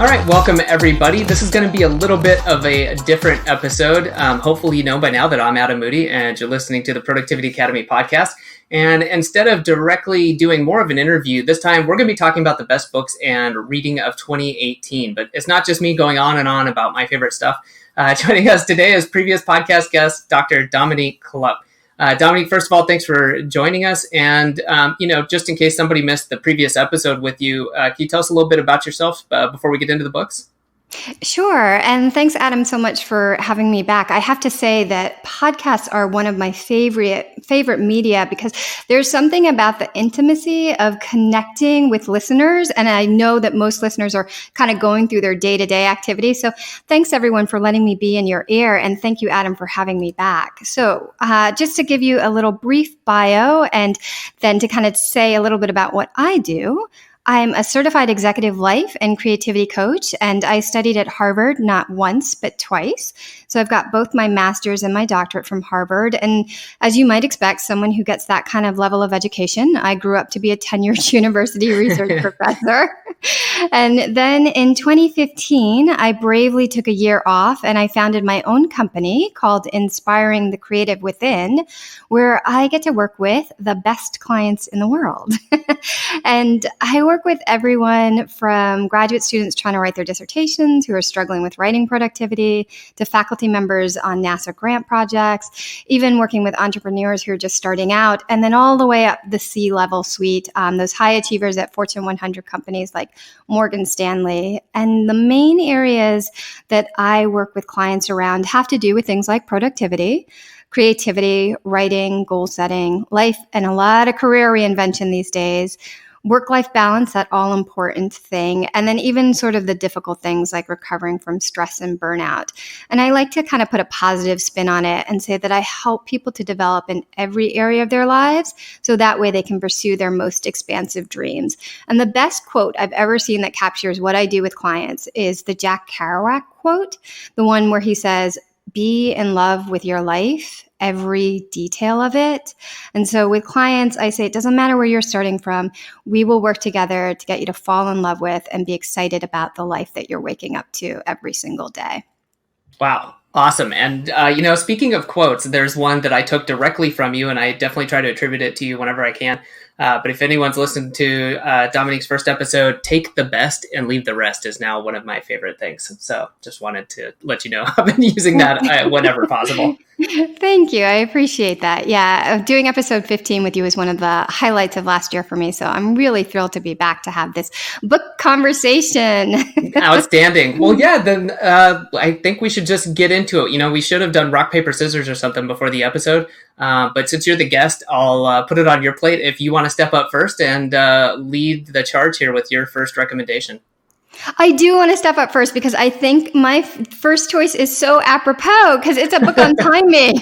All right, welcome everybody. This is going to be a little bit of a different episode. Hopefully you know by now that I'm Adam Moody and you're listening to the Productivity Academy podcast. And instead of directly doing more of an interview, this time we're going to be talking about the best books and reading of 2018. But it's not just me going on and on about my favorite stuff. Joining us today is previous podcast guest, Dr. Dominique Chlup. Dominique, first of all, thanks for joining us. And, just in case somebody missed the previous episode with you, can you tell us a little bit about yourself before we get into the books? Sure. And thanks, Adam, so much for having me back. I have to say that podcasts are one of my favorite media because there's something about the intimacy of connecting with listeners. And I know that most listeners are kind of going through their day-to-day activities. So thanks, everyone, for letting me be in your ear. And thank you, Adam, for having me back. So just to give you a little brief bio and then to kind of say a little bit about what I do. I'm a certified executive life and creativity coach, and I studied at Harvard not once, but twice. So I've got both my master's and my doctorate from Harvard. And as you might expect, someone who gets that kind of level of education, I grew up to be a tenured university research professor. And then in 2015, I bravely took a year off and I founded my own company called Inspiring the Creative Within, where I get to work with the best clients in the world. And I work with everyone from graduate students trying to write their dissertations who are struggling with writing productivity to faculty members on NASA grant projects, even working with entrepreneurs who are just starting out, and then all the way up the C-level suite, those high achievers at Fortune 100 companies like Morgan Stanley. And the main areas that I work with clients around have to do with things like productivity, creativity, writing, goal setting, life, and a lot of career reinvention these days, work-life balance, that all-important thing, and then even sort of the difficult things like recovering from stress and burnout. And I like to kind of put a positive spin on it and say that I help people to develop in every area of their lives so that way they can pursue their most expansive dreams. And the best quote I've ever seen that captures what I do with clients is the Jack Kerouac quote, the one where he says, "Be in love with your life, every detail of it." And so with clients, I say, it doesn't matter where you're starting from. We will work together to get you to fall in love with and be excited about the life that you're waking up to every single day. Wow. Awesome. And, speaking of quotes, there's one that I took directly from you, and I definitely try to attribute it to you whenever I can. But if anyone's listened to Dominique's first episode, "Take the best and leave the rest" is now one of my favorite things. So just wanted to let you know I've been using that whenever possible. Thank you. I appreciate that. Yeah, doing episode 15 with you was one of the highlights of last year for me. So I'm really thrilled to be back to have this book conversation. Outstanding. Well, yeah, then I think we should just get into it. We should have done rock, paper, scissors or something before the episode. But since you're the guest, I'll put it on your plate if you want to step up first and lead the charge here with your first recommendation. I do want to step up first because I think my first choice is so apropos because it's a book on timing.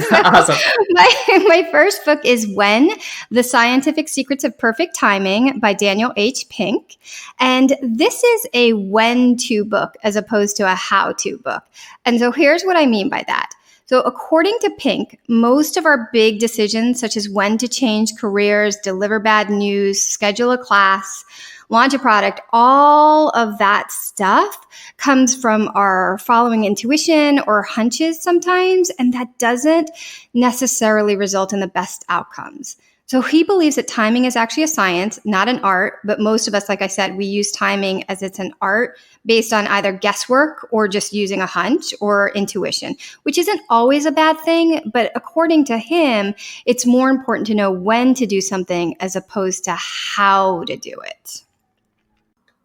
Awesome. My first book is When: The Scientific Secrets of Perfect Timing by Daniel H. Pink. And this is a when-to book as opposed to a how-to book. And so here's what I mean by that. So according to Pink, most of our big decisions, such as when to change careers, deliver bad news, schedule a class, launch a product, all of that stuff comes from our following intuition or hunches sometimes, and that doesn't necessarily result in the best outcomes. So he believes that timing is actually a science, not an art, but most of us, like I said, we use timing as it's an art based on either guesswork or just using a hunch or intuition, which isn't always a bad thing, but according to him, it's more important to know when to do something as opposed to how to do it.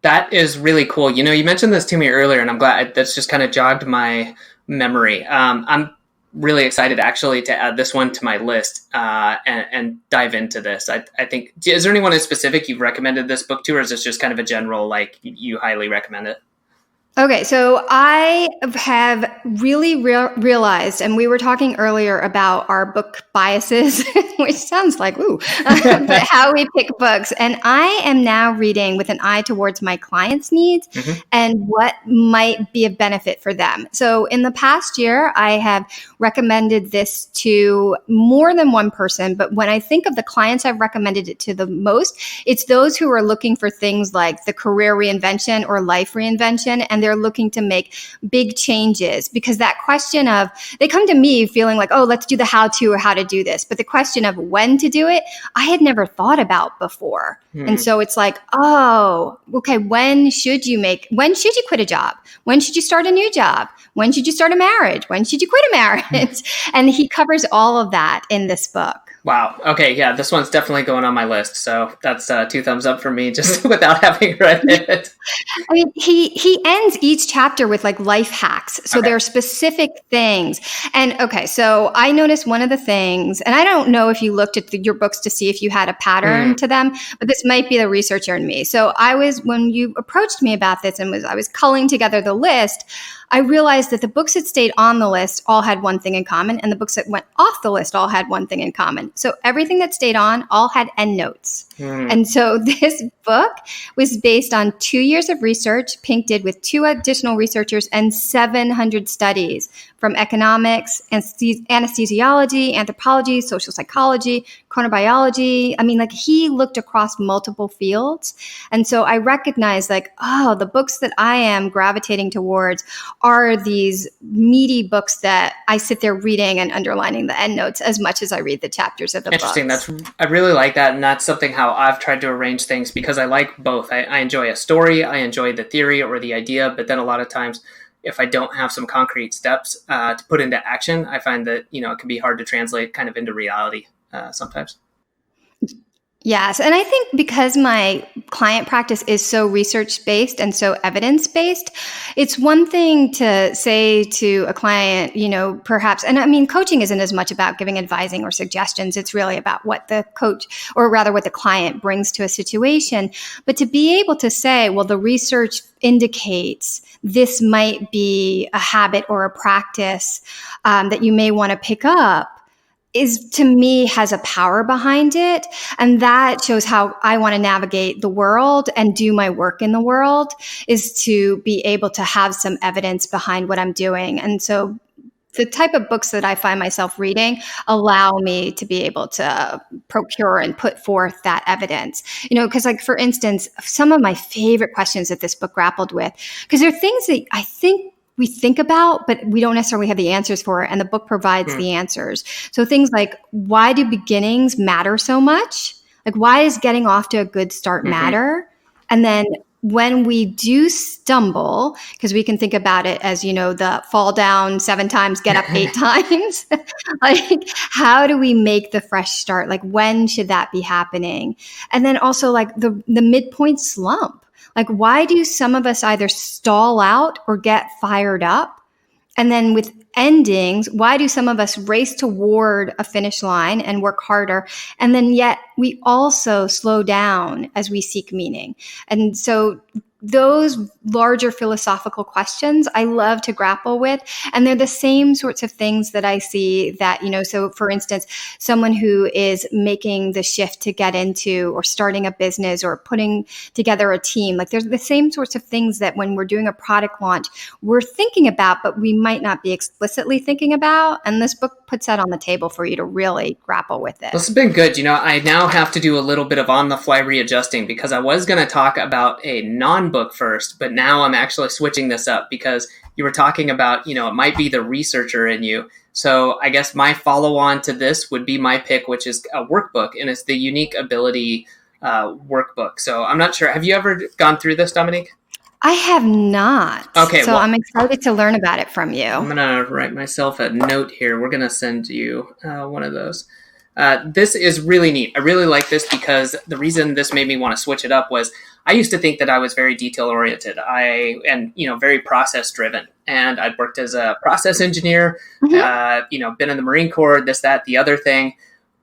That is really cool. You mentioned this to me earlier, and I'm glad that's just kind of jogged my memory. I'm really excited actually to add this one to my list and dive into this. I think, is there anyone in specific you've recommended this book to, or is this just kind of a general, like you highly recommend it? Okay, so I have really realized, and we were talking earlier about our book biases, which sounds like, ooh, but how we pick books. And I am now reading with an eye towards my clients' needs Mm-hmm. and what might be a benefit for them. So in the past year, I have recommended this to more than one person. But when I think of the clients I've recommended it to the most, it's those who are looking for things like the career reinvention or life reinvention. And they're looking to make big changes, because that question of, they come to me feeling like, oh, let's do the how to or how to do this. But the question of when to do it, I had never thought about before. And so it's like, oh, okay, when should you quit a job? When should you start a new job? When should you start a marriage? When should you quit a marriage? And he covers all of that in this book. Wow. Okay. Yeah, this one's definitely going on my list. So that's 2 thumbs up for me just without having read it. I mean, he ends each chapter with like life hacks. So there are specific things. And okay, so I noticed one of the things, and I don't know if you looked at your books to see if you had a pattern to them, but this might be the researcher in me. So when you approached me about this and I was culling together the list, I realized that the books that stayed on the list all had one thing in common, and the books that went off the list all had one thing in common. So everything that stayed on all had endnotes. And so this book was based on 2 years of research Pink did with 2 additional researchers and 700 studies from economics, anesthesiology, anthropology, social psychology, chronobiology. I mean, like, he looked across multiple fields. And so I recognized, like, oh, the books that I am gravitating towards are these meaty books that I sit there reading and underlining the endnotes as much as I read the chapters of the book. Interesting. I really like that. And that's something how I've tried to arrange things, because I like both. I enjoy a story, I enjoy the theory or the idea, but then a lot of times, if I don't have some concrete steps to put into action, I find that, it can be hard to translate kind of into reality sometimes. Yes. And I think because my client practice is so research-based and so evidence-based, it's one thing to say to a client, perhaps, and I mean, coaching isn't as much about giving advising or suggestions. It's really about what the coach, or rather what the client, brings to a situation. But to be able to say, well, the research indicates this might be a habit or a practice that you may want to pick up, to me, has a power behind it. And that shows how I want to navigate the world and do my work in the world, is to be able to have some evidence behind what I'm doing. And so the type of books that I find myself reading allow me to be able to procure and put forth that evidence. Because, like, for instance, some of my favorite questions that this book grappled with, because there are things that I think we think about, but we don't necessarily have the answers for it. And the book provides the answers. So things like, why do beginnings matter so much? Like, why does getting off to a good start matter? And then when we do stumble, because we can think about it as, the fall down 7 times, get up 8 times. Like, how do we make the fresh start? Like, when should that be happening? And then also, like, the midpoint slump. Like, why do some of us either stall out or get fired up? And then with endings, why do some of us race toward a finish line and work harder? And then yet we also slow down as we seek meaning. And so those larger philosophical questions I love to grapple with. And they're the same sorts of things that I see that, so for instance, someone who is making the shift to get into or starting a business or putting together a team, like, there's the same sorts of things that when we're doing a product launch, we're thinking about, but we might not be explicitly thinking about. And this book puts that on the table for you to really grapple with it. This has been good. I now have to do a little bit of on-the-fly readjusting, because I was going to talk about a non-book first, but now I'm actually switching this up, because you were talking about, it might be the researcher in you. So I guess my follow-on to this would be my pick, which is a workbook, and it's the Unique Ability workbook. So I'm not sure. Have you ever gone through this, Dominique? I have not. Okay. So I'm excited to learn about it from you. I'm going to write myself a note here. We're going to send you one of those. This is really neat. I really like this, because the reason this made me want to switch it up was I used to think that I was very detail oriented. And very process driven. And I'd worked as a process engineer, been in the Marine Corps, this, that, the other thing.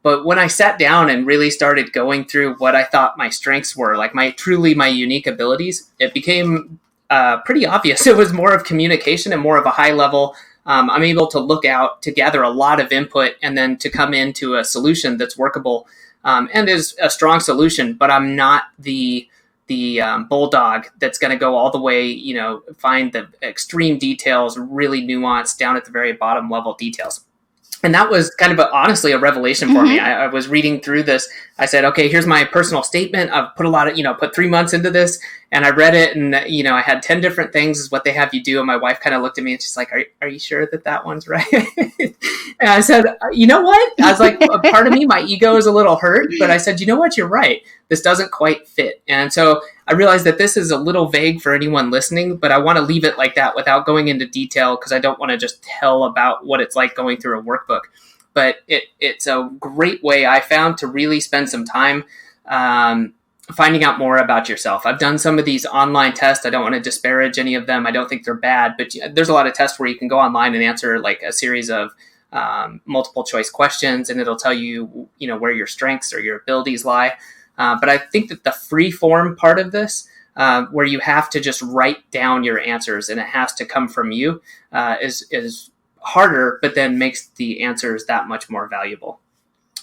But when I sat down and really started going through what I thought my strengths were, like my unique abilities, it became pretty obvious. It was more of communication and more of a high level. I'm able to look out to gather a lot of input and then to come into a solution that's workable and is a strong solution. But I'm not the bulldog that's going to go all the way, find the extreme details, really nuanced down at the very bottom level details. And that was kind of honestly a revelation for me. I was reading through this. I said, okay, here's my personal statement. I've put a lot of, put 3 months into this, and I read it, and, I had 10 different things is what they have you do. And my wife kind of looked at me and she's like, are you sure that one's right? And I said, you know what? I was like, a part of me, my ego is a little hurt, but I said, you know what? You're right. This doesn't quite fit. And so I realized that this is a little vague for anyone listening, but I want to leave it like that without going into detail because I don't want to just tell about what it's like going through a workbook. But it's a great way I found to really spend some time finding out more about yourself. I've done some of these online tests. I don't want to disparage any of them. I don't think they're bad, but there's a lot of tests where you can go online and answer like a series of multiple choice questions, and it'll tell you, where your strengths or your abilities lie. But I think that the free form part of this, where you have to just write down your answers and it has to come from you, is harder, but then makes the answers that much more valuable.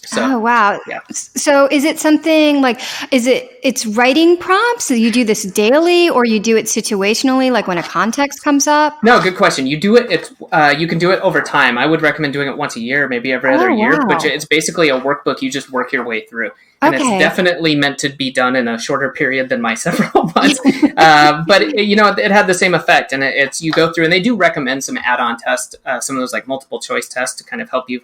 So, oh, wow. Yeah. So is it something like, it's writing prompts? So you do this daily or you do it situationally, like when a context comes up? No, good question. You do it. You can do it over time. I would recommend doing it once a year, maybe every other year, wow. but it's basically a workbook. You just work your way through. And It's definitely meant to be done in a shorter period than my several months. But it had the same effect. And you go through, and they do recommend some add-on tests, some of those like multiple choice tests to kind of help you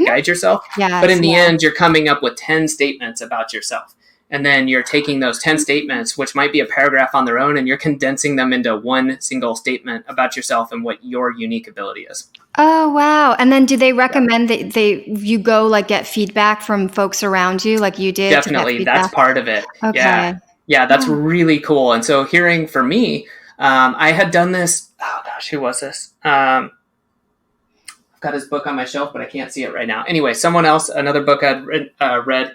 guide yourself. Yes, but in the end, you're coming up with 10 statements about yourself. And then you're taking those 10 statements, which might be a paragraph on their own, and you're condensing them into one single statement about yourself and what your unique ability is. Oh, wow. And then do they recommend that you go like get feedback from folks around you like you did? Definitely. That's part of it. Okay. Yeah, that's really cool. And so hearing for me, I had done this. Oh gosh, who was this? I've got his book on my shelf, but I can't see it right now. Anyway, someone else, another book I'd read,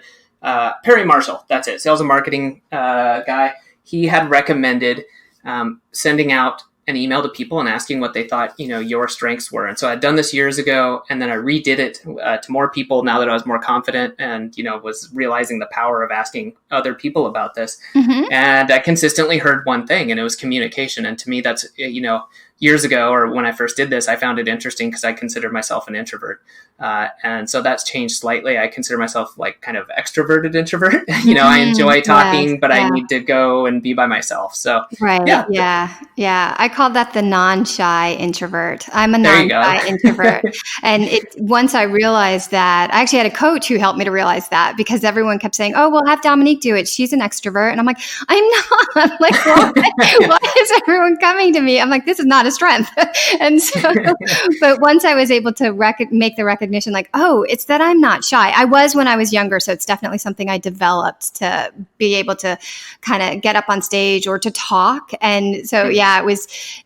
Perry Marshall, that's it, sales and marketing guy. He had recommended sending out an email to people and asking what they thought, your strengths were. And so I'd done this years ago, and then I redid it to more people now that I was more confident and, was realizing the power of asking other people about this. And I consistently heard one thing, and it was communication. And to me, that's, years ago, or when I first did this, I found it interesting because I consider myself an introvert. And so that's changed slightly. I consider myself like kind of extroverted introvert. I enjoy talking, but I need to go and be by myself. So, right. Yeah. I call that the non-shy introvert. I'm a non-shy introvert. And once I realized that, I actually had a coach who helped me to realize that because everyone kept saying, oh, we'll have Dominique do it. She's an extrovert. And I'm like, I'm not. Like, why is everyone coming to me? I'm like, this is not a strength. And so, but once I was able to make the recognition, like, oh, it's that I'm not shy. I was when I was younger. So it's definitely something I developed to be able to kind of get up on stage or to talk. And so,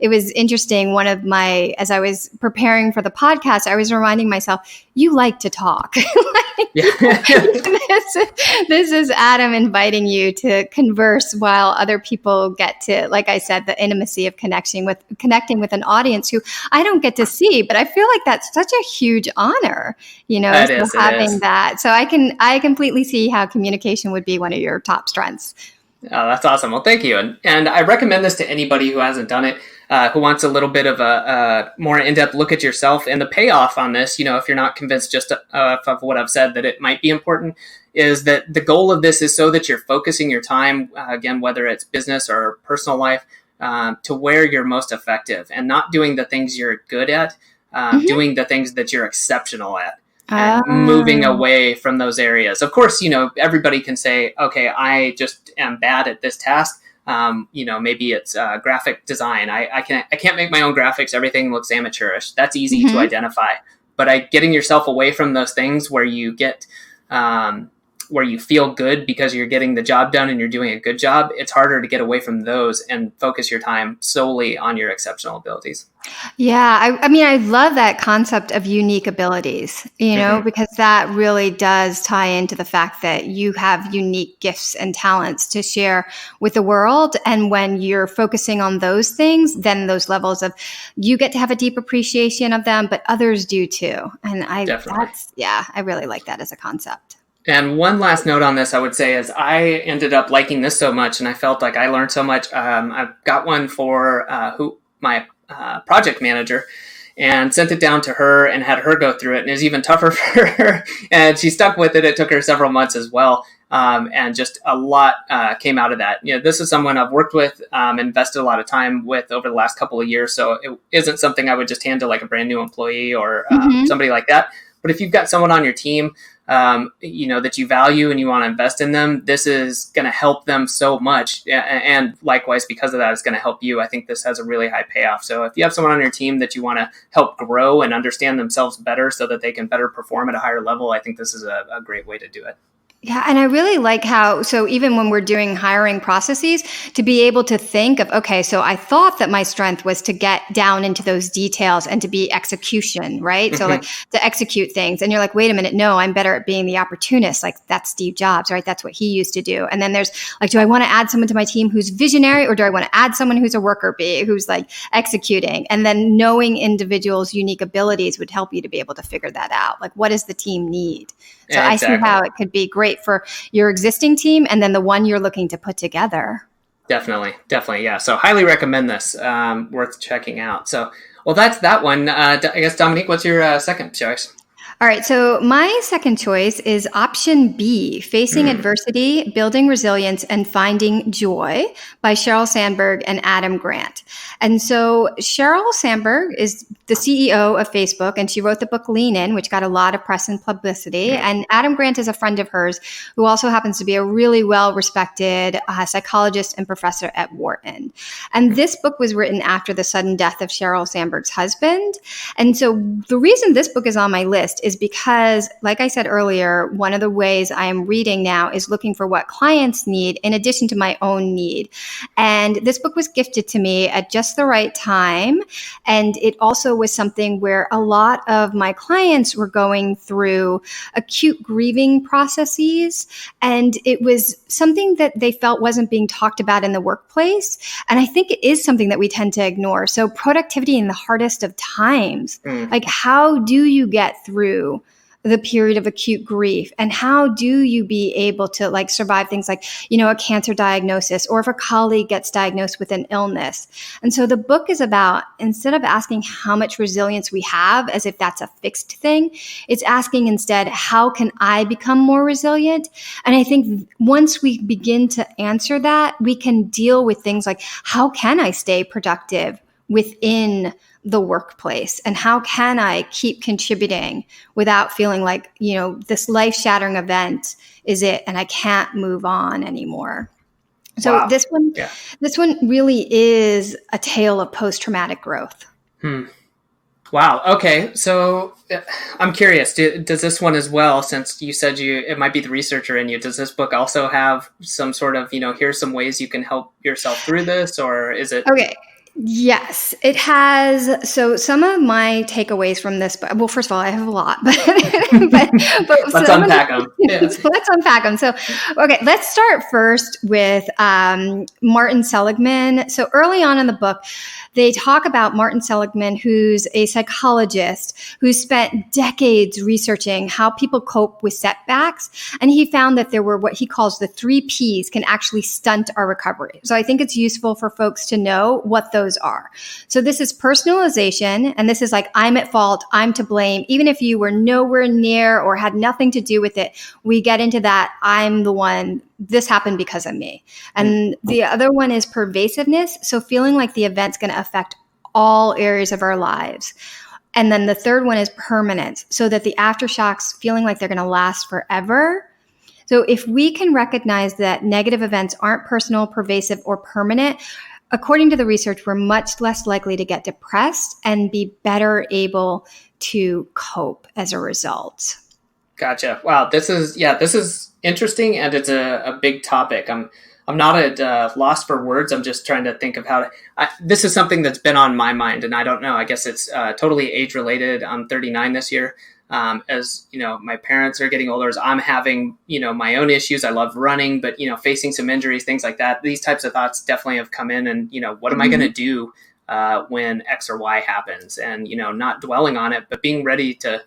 it was interesting. As I was preparing for the podcast, I was reminding myself, you like to talk. This is Adam inviting you to converse while other people get to, like I said, the intimacy of connecting with an audience who I don't get to see, but I feel like that's such a huge honor, having that. So I completely see how communication would be one of your top strengths. Oh, that's awesome. Well, thank you. And I recommend this to anybody who hasn't done it, who wants a little bit of a more in-depth look at yourself. And the payoff on this, if you're not convinced just of what I've said, that it might be important, is that the goal of this is so that you're focusing your time, again, whether it's business or personal life, to where you're most effective and not doing the things you're good at, doing the things that you're exceptional at. And moving away from those areas. Of course, everybody can say, okay, I just am bad at this task. Maybe it's graphic design. I can't make my own graphics. Everything looks amateurish. That's easy to identify. But getting yourself away from those things where you get where you feel good because you're getting the job done and you're doing a good job, it's harder to get away from those and focus your time solely on your exceptional abilities. Yeah, I mean, I love that concept of unique abilities, because that really does tie into the fact that you have unique gifts and talents to share with the world. And when you're focusing on those things, then those levels of you get to have a deep appreciation of them, but others do too. And Definitely. I really like that as a concept. And one last note on this, I would say, is I ended up liking this so much, and I felt like I learned so much. I've got one for my project manager, and sent it down to her and had her go through it. And it was even tougher for her, and she stuck with it. It took her several months as well. And just a lot came out of that. This is someone I've worked with, invested a lot of time with over the last couple of years. So it isn't something I would just hand to like a brand new employee or somebody like that. But if you've got someone on your team, that you value and you want to invest in them, this is going to help them so much. And likewise, because of that, it's going to help you. I think this has a really high payoff. So if you have someone on your team that you want to help grow and understand themselves better so that they can better perform at a higher level, I think this is a great way to do it. Yeah. And I really like so even when we're doing hiring processes, to be able to think of, okay, so I thought that my strength was to get down into those details and to be execution, right? So like to execute things. And you're like, wait a minute, no, I'm better at being the opportunist. Like that's Steve Jobs, right? That's what he used to do. And then there's like, do I want to add someone to my team who's visionary, or do I want to add someone who's a worker bee, who's like executing? And then knowing individuals' unique abilities would help you to be able to figure that out. Like, what does the team need? So exactly. I see how it could be great for your existing team and then the one you're looking to put together. Definitely. Yeah. So highly recommend this. Worth checking out. So, well, that's that one. I guess, Dominique, what's your second choice? All right. So my second choice is option B, Facing Adversity, Building Resilience, and Finding Joy by Sheryl Sandberg and Adam Grant. And so Sheryl Sandberg is the CEO of Facebook, and she wrote the book Lean In, which got a lot of press and publicity. And Adam Grant is a friend of hers who also happens to be a really well-respected psychologist and professor at Wharton. And this book was written after the sudden death of Sheryl Sandberg's husband. And so the reason this book is on my list is because, like I said earlier, one of the ways I am reading now is looking for what clients need in addition to my own need. And this book was gifted to me at just the right time. And it also was something where a lot of my clients were going through acute grieving processes. And it was something that they felt wasn't being talked about in the workplace. And I think it is something that we tend to ignore. So productivity in the hardest of times, like how do you get through the period of acute grief, and how do you be able to like survive things like, a cancer diagnosis, or if a colleague gets diagnosed with an illness. And so the book is about, instead of asking how much resilience we have as if that's a fixed thing, it's asking instead, how can I become more resilient? And I think once we begin to answer that, we can deal with things like, how can I stay productive within the workplace, and how can I keep contributing without feeling like, this life-shattering event is it and I can't move on anymore. So wow. This one really is a tale of post-traumatic growth. Wow. Okay. So I'm curious, does this one as well, since you said it might be the researcher in you, does this book also have some sort of, here's some ways you can help yourself through this, or is it? Okay. Yes, it has. So some of my takeaways from this, well, first of all, I have a lot, but let's unpack them. Let's unpack them. So, okay, let's start first with Martin Seligman. So early on in the book, they talk about Martin Seligman, who's a psychologist who spent decades researching how people cope with setbacks. And he found that there were what he calls the 3 Ps can actually stunt our recovery. So I think it's useful for folks to know what those are. So this is personalization. And this is like, I'm at fault, I'm to blame. Even if you were nowhere near or had nothing to do with it, we get into that, I'm the one, this happened because of me. And the other one is pervasiveness. So feeling like the event's going to affect all areas of our lives. And then the third one is permanence. So that the aftershocks feeling like they're going to last forever. So if we can recognize that negative events aren't personal, pervasive, or permanent, according to the research, we're much less likely to get depressed and be better able to cope as a result. Gotcha. Wow. This is interesting, and it's a big topic. I'm not at loss for words. I'm just trying to think of how to. This is something that's been on my mind, and I don't know. I guess it's totally age related. I'm 39 this year. As you know, my parents are getting older. As I'm having my own issues. I love running, but facing some injuries, things like that. These types of thoughts definitely have come in, and what am I going to do when X or Y happens? And not dwelling on it, but being ready to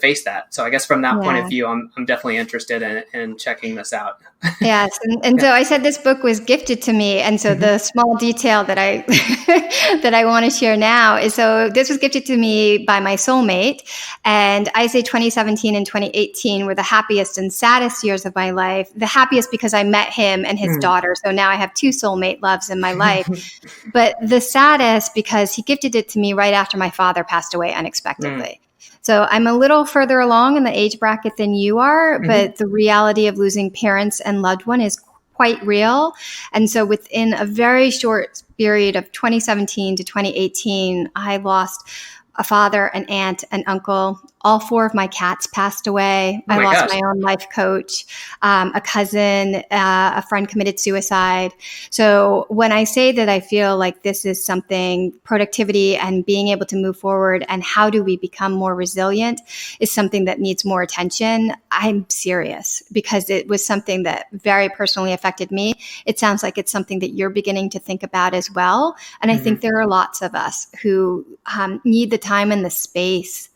face that. So I guess from that point of view, I'm definitely interested in checking this out. Yes. And so I said this book was gifted to me. And so the small detail that I that I want to share now is, so this was gifted to me by my soulmate. And I say 2017 and 2018 were the happiest and saddest years of my life. The happiest because I met him and his daughter. So now I have two soulmate loves in my life. But the saddest because he gifted it to me right after my father passed away unexpectedly. So I'm a little further along in the age bracket than you are, but the reality of losing parents and loved one is quite real. And so within a very short period of 2017 to 2018, I lost a father, an aunt, an uncle. All four of my cats passed away. I lost my own life coach, a cousin, a friend committed suicide. So when I say that I feel like this is something, productivity and being able to move forward and how do we become more resilient is something that needs more attention, I'm serious, because it was something that very personally affected me. It sounds like it's something that you're beginning to think about as well. And I think there are lots of us who need the time and the space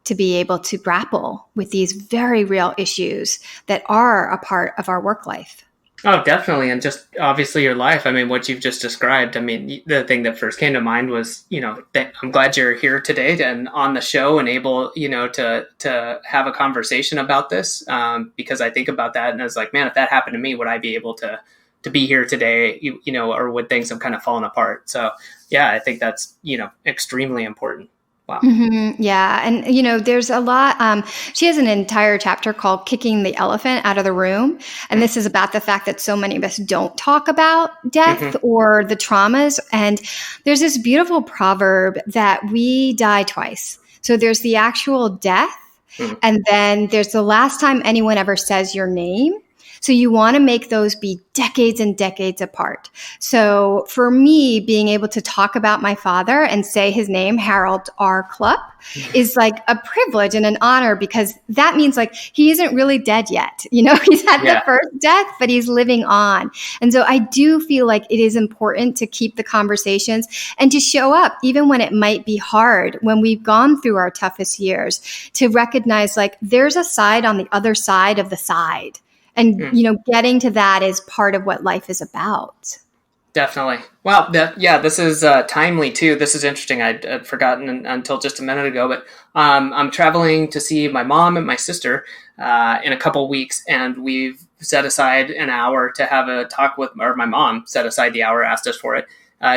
to be able to grapple with these very real issues that are a part of our work life. Oh, definitely. And just obviously your life. I mean, what you've just described, I mean, the thing that first came to mind was, I'm glad you're here today and on the show and able, to have a conversation about this. Because I think about that and I was like, man, if that happened to me, would I be able to be here today, or would things have kind of fallen apart? So yeah, I think that's, extremely important. Wow. Yeah. And, there's a lot. She has an entire chapter called Kicking the Elephant Out of the Room. And this is about the fact that so many of us don't talk about death or the traumas. And there's this beautiful proverb that we die twice. So there's the actual death. And then there's the last time anyone ever says your name. So you want to make those be decades and decades apart. So for me, being able to talk about my father and say his name, Harold R. Chlup, is like a privilege and an honor, because that means like he isn't really dead yet. He's had the first death, but he's living on. And so I do feel like it is important to keep the conversations and to show up, even when it might be hard, when we've gone through our toughest years, to recognize like there's a side on the other side of the side. And, getting to that is part of what life is about. Definitely. Well, this is timely too. This is interesting. I'd forgotten until just a minute ago, but I'm traveling to see my mom and my sister in a couple weeks, and we've set aside an hour to have a talk with, or my mom set aside the hour, asked us for it,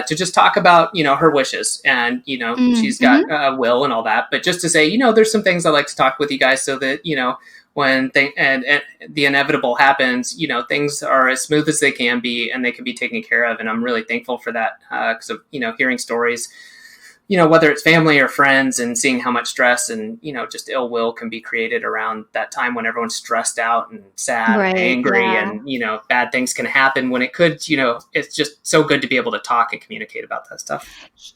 to just talk about, her wishes. And, she's got a will and all that, but just to say, there's some things I'd like to talk with you guys so that, when and the inevitable happens, things are as smooth as they can be and they can be taken care of. And I'm really thankful for that because of, hearing stories, whether it's family or friends, and seeing how much stress and, just ill will can be created around that time when everyone's stressed out and sad and angry and, bad things can happen when it could, it's just so good to be able to talk and communicate about that stuff.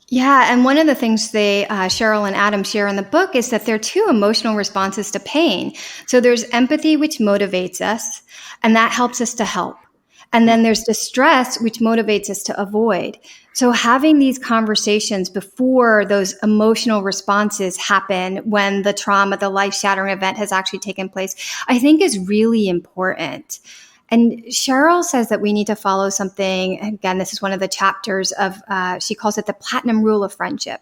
Yeah. And one of the things Cheryl and Adam share in the book is that there are two emotional responses to pain. So there's empathy, which motivates us, and that helps us to help. And then there's distress, which motivates us to avoid. So having these conversations before those emotional responses happen, when the trauma, the life-shattering event has actually taken place, I think is really important. And Cheryl says that we need to follow something. Again, this is one of the chapters of, she calls it the platinum rule of friendship.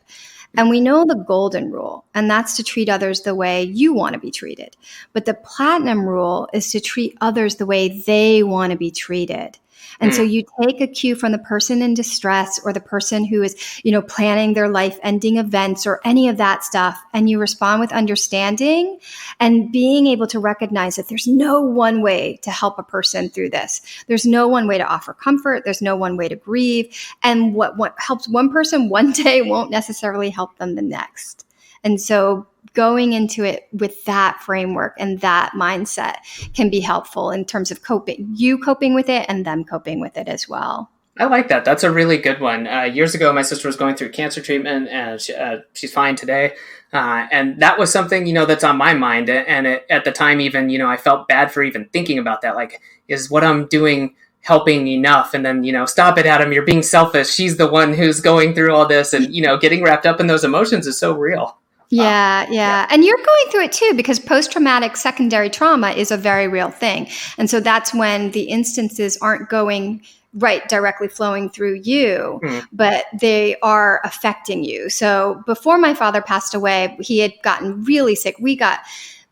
And we know the golden rule, and that's to treat others the way you want to be treated. But the platinum rule is to treat others the way they want to be treated. And so you take a cue from the person in distress or the person who is, planning their life-ending events or any of that stuff, and you respond with understanding and being able to recognize that there's no one way to help a person through this. There's no one way to offer comfort. There's no one way to grieve. And what helps one person one day won't necessarily help them the next. And so going into it with that framework and that mindset can be helpful in terms of coping with it and them coping with it as well. I like that. That's a really good one. Years ago, my sister was going through cancer treatment, and she's fine today. And that was something, that's on my mind. And at the time, even, I felt bad for even thinking about that. Like, is what I'm doing helping enough? And then, stop it, Adam. You're being selfish. She's the one who's going through all this. And, getting wrapped up in those emotions is so real. Yeah. And you're going through it too, because post-traumatic secondary trauma is a very real thing. And so that's when the instances aren't going directly flowing through you, but they are affecting you. So before my father passed away, he had gotten really sick. We got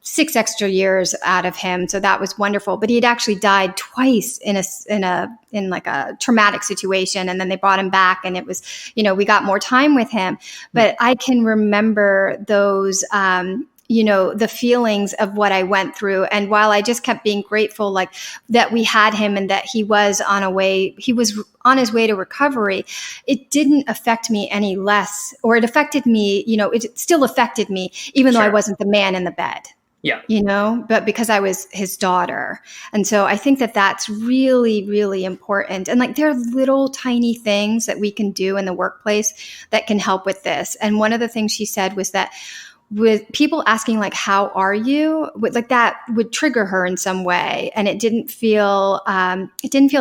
6 extra years out of him. So that was wonderful. But he had actually died twice in like a traumatic situation. And then they brought him back, and it was, we got more time with him. But I can remember those, the feelings of what I went through. And while I just kept being grateful, like that we had him and that he was on his way to recovery, it didn't affect me any less, or it affected me, it still affected me, even though I wasn't the man in the bed. Yeah. But because I was his daughter. And so I think that that's really, really important. And like, there are little tiny things that we can do in the workplace that can help with this. And one of the things she said was that with people asking like, how are you? Like that would trigger her in some way. And it didn't feel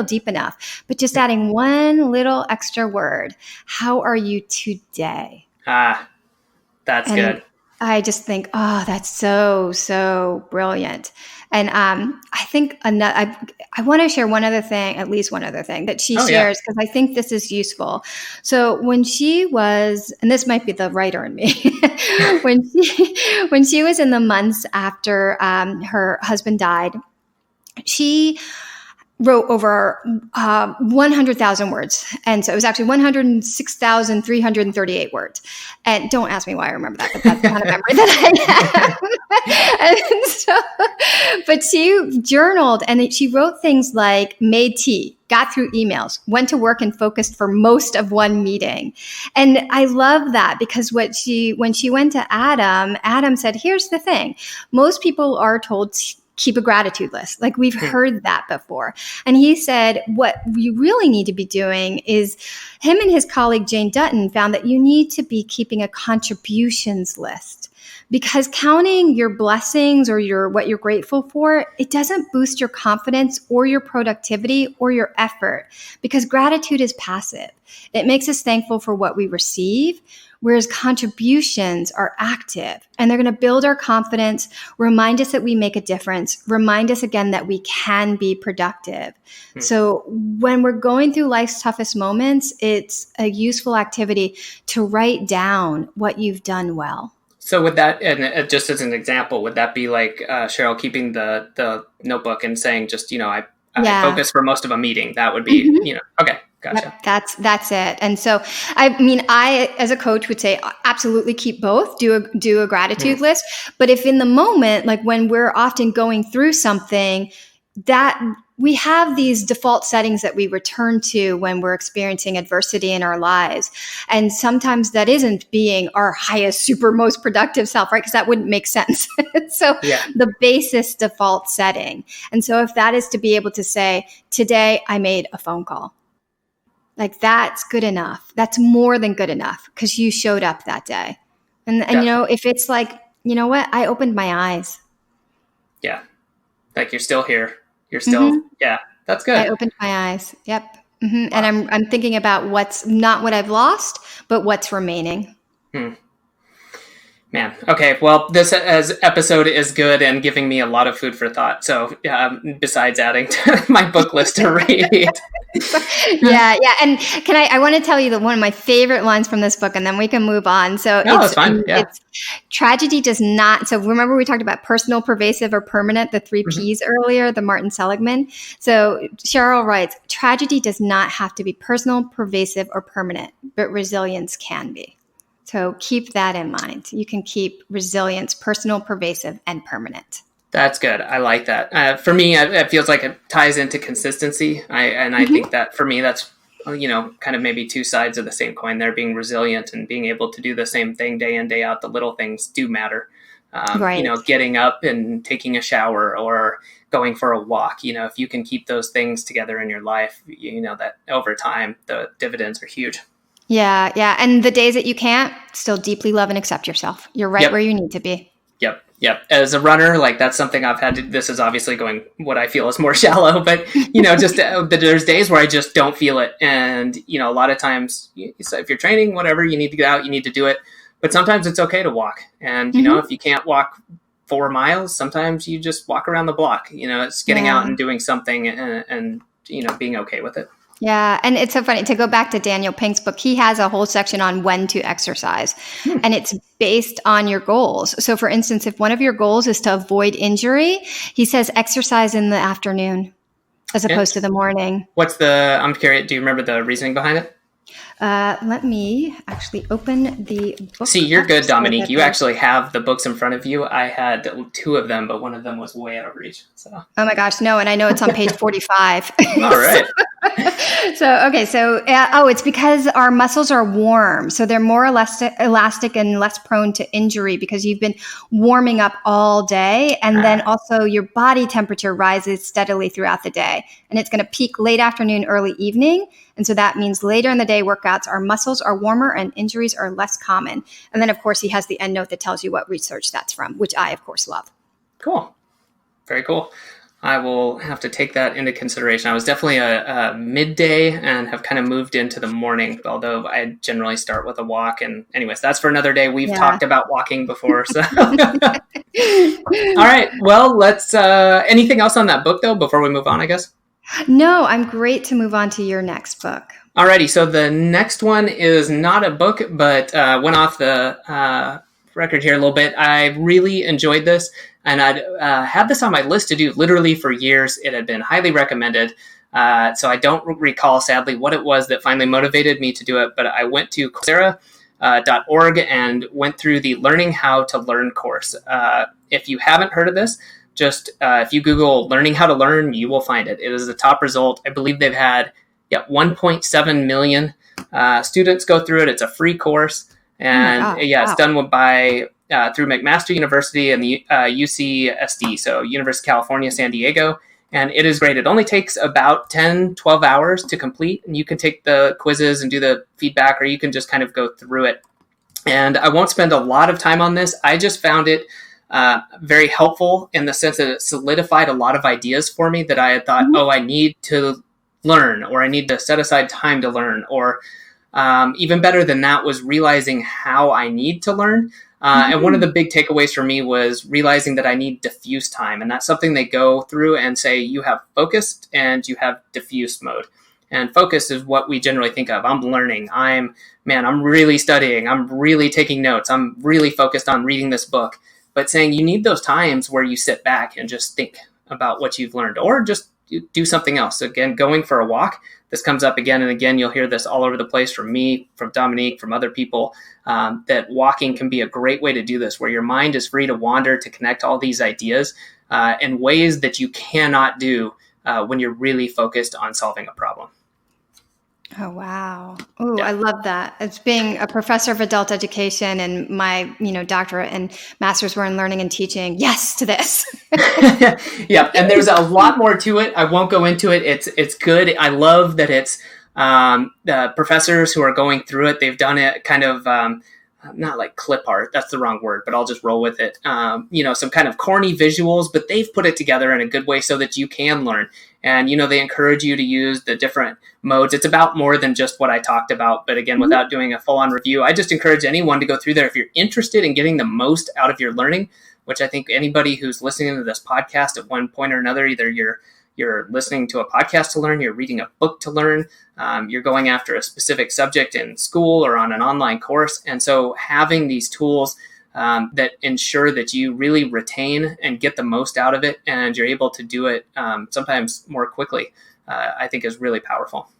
deep enough, but just adding one little extra word, how are you today? That's good. I just think, that's so, so brilliant. And I think I want to share at least one other thing that she shares, because I think this is useful. So when she was, and this might be the writer in me, when she was in the months after her husband died, she wrote over 100,000 words. And so it was actually 106,338 words. And don't ask me why I remember that, but that's the kind of memory that I have. And so, but she journaled, and she wrote things like made tea, got through emails, went to work, and focused for most of one meeting. And I love that, because when she went to Adam said, here's the thing. Most people are told keep a gratitude list. Like, we've heard that before. And he said, what you really need to be doing is, him and his colleague, Jane Dutton, found that you need to be keeping a contributions list, because counting your blessings or what you're grateful for, it doesn't boost your confidence or your productivity or your effort, because gratitude is passive. It makes us thankful for what we receive, whereas contributions are active, and they're going to build our confidence, remind us that we make a difference, remind us again that we can be productive. So when we're going through life's toughest moments, it's a useful activity to write down what you've done well. So would that, and just as an example, would that be like Cheryl keeping the notebook and saying just, I focus for most of a meeting? That would be, okay. Gotcha. Yep, that's it. And so, I, as a coach, would say absolutely keep both, do a gratitude list. But if in the moment, like when we're often going through something, that we have these default settings that we return to when we're experiencing adversity in our lives. And sometimes that isn't being our highest, super most productive self, right? Because that wouldn't make sense. So the basis default setting. And so if that is to be able to say, today I made a phone call. Like, that's good enough. That's more than good enough, because you showed up that day. And if it's like, you know what, I opened my eyes. Yeah. Like, you're still here. You're still, that's good. I opened my eyes. Yep. Wow. And I'm thinking about what's not what I've lost, but what's remaining. Man. Okay. Well, this episode is good and giving me a lot of food for thought. So besides adding to my book list to read. Yeah. And I want to tell you that one of my favorite lines from this book, and then we can move on. So it's fine. Yeah. It's tragedy does not. So remember we talked about personal, pervasive, or permanent, the 3 Ps earlier, the Martin Seligman. So Cheryl writes, tragedy does not have to be personal, pervasive, or permanent, but resilience can be. So keep that in mind. You can keep resilience personal, pervasive, and permanent. That's good. I like that. For me, it feels like it ties into consistency. I think that for me, that's kind of maybe two sides of the same coin there, being resilient and being able to do the same thing day in, day out. The little things do matter. Right. Getting up and taking a shower or going for a walk, if you can keep those things together in your life, that over time, the dividends are huge. Yeah. Yeah. And the days that you can't, still deeply love and accept yourself. You're right where you need to be. Yep. As a runner, like that's something I've had to, this is obviously going what I feel is more shallow, but just there's days where I just don't feel it. And, a lot of times if you're training, whatever, you need to get out, you need to do it. But sometimes it's okay to walk. And, if you can't walk 4 miles, sometimes you just walk around the block, it's getting out and doing something and being okay with it. Yeah. And it's so funny to go back to Daniel Pink's book. He has a whole section on when to exercise, and it's based on your goals. So for instance, if one of your goals is to avoid injury, he says exercise in the afternoon as opposed to the morning. I'm curious, do you remember the reasoning behind it? Let me actually open the book. See, you're good, Dominique. You actually have the books in front of you. I had 2 of them, but one of them was way out of reach. So. Oh my gosh, no. And I know it's on page 45. All right. It's because our muscles are warm. So they're more elastic and less prone to injury because you've been warming up all day. And then also your body temperature rises steadily throughout the day. And it's going to peak late afternoon, early evening. And so that means later in the day workouts, our muscles are warmer and injuries are less common. And then, of course, he has the end note that tells you what research that's from, which I, of course, love. Cool. Very cool. I will have to take that into consideration. I was definitely a midday and have kind of moved into the morning, although I generally start with a walk. And anyways, that's for another day. We've talked about walking before. So, all right. Well, let's, anything else on that book though, before we move on, I guess? No, I'm great to move on to your next book. Alrighty, so the next one is not a book, but went off the record here a little bit. I really enjoyed this, and I'd had this on my list to do literally for years. It had been highly recommended, so I don't recall, sadly, what it was that finally motivated me to do it, but I went to Coursera.org and went through the Learning How to Learn course. If you haven't heard of this, just if you Google Learning How to Learn, you will find it. It is the top result. I believe they've had 1.7 million students go through it. It's a free course. And it's done by through McMaster University and the UCSD, so University of California, San Diego. And it is great. It only takes about 10, 12 hours to complete. And you can take the quizzes and do the feedback, or you can just kind of go through it. And I won't spend a lot of time on this. I just found it very helpful in the sense that it solidified a lot of ideas for me that I had thought, I need to learn, or I need to set aside time to learn, or even better than that was realizing how I need to learn. And one of the big takeaways for me was realizing that I need diffuse time. And that's something they go through and say, you have focused and you have diffuse mode. And focus is what we generally think of. I'm learning. I'm really studying. I'm really taking notes. I'm really focused on reading this book. But saying you need those times where you sit back and just think about what you've learned, or just do something else. Again, going for a walk. This comes up again and again. You'll hear this all over the place from me, from Dominique, from other people, that walking can be a great way to do this, where your mind is free to wander, to connect all these ideas in ways that you cannot do when you're really focused on solving a problem. Oh, wow. Oh, I love that. It's being a professor of adult education, and my, doctorate and master's were in learning and teaching. Yes to this. Yeah. And there's a lot more to it. I won't go into it. It's good. I love that it's the professors who are going through it. They've done it kind of, not like clip art. That's the wrong word, but I'll just roll with it. Some kind of corny visuals, but they've put it together in a good way so that you can learn. And, they encourage you to use the different modes. It's about more than just what I talked about. But again, without doing a full on review, I just encourage anyone to go through there if you're interested in getting the most out of your learning, which I think anybody who's listening to this podcast at one point or another, either you're listening to a podcast to learn, you're reading a book to learn, you're going after a specific subject in school or on an online course. And so having these tools that ensure that you really retain and get the most out of it, and you're able to do it sometimes more quickly, I think is really powerful.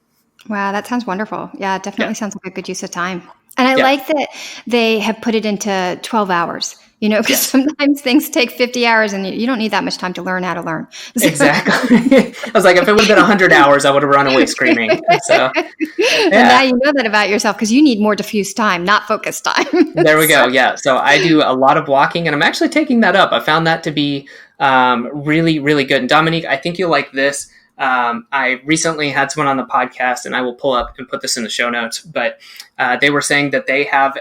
Wow, that sounds wonderful. Yeah, it definitely sounds like a good use of time. And I Yeah. like that they have put it into 12 hours, because Yes. sometimes things take 50 hours and you don't need that much time to learn how to learn. Exactly. I was like, if it would have been 100 hours, I would have run away screaming. So, And now yeah. you know that about yourself because you need more diffuse time, not focused time. There we go. Yeah. So I do a lot of walking, and I'm actually taking that up. I found that to be really, really good. And Dominique, I think you'll like this. I recently had someone on the podcast, and I will pull up and put this in the show notes. But they were saying that they have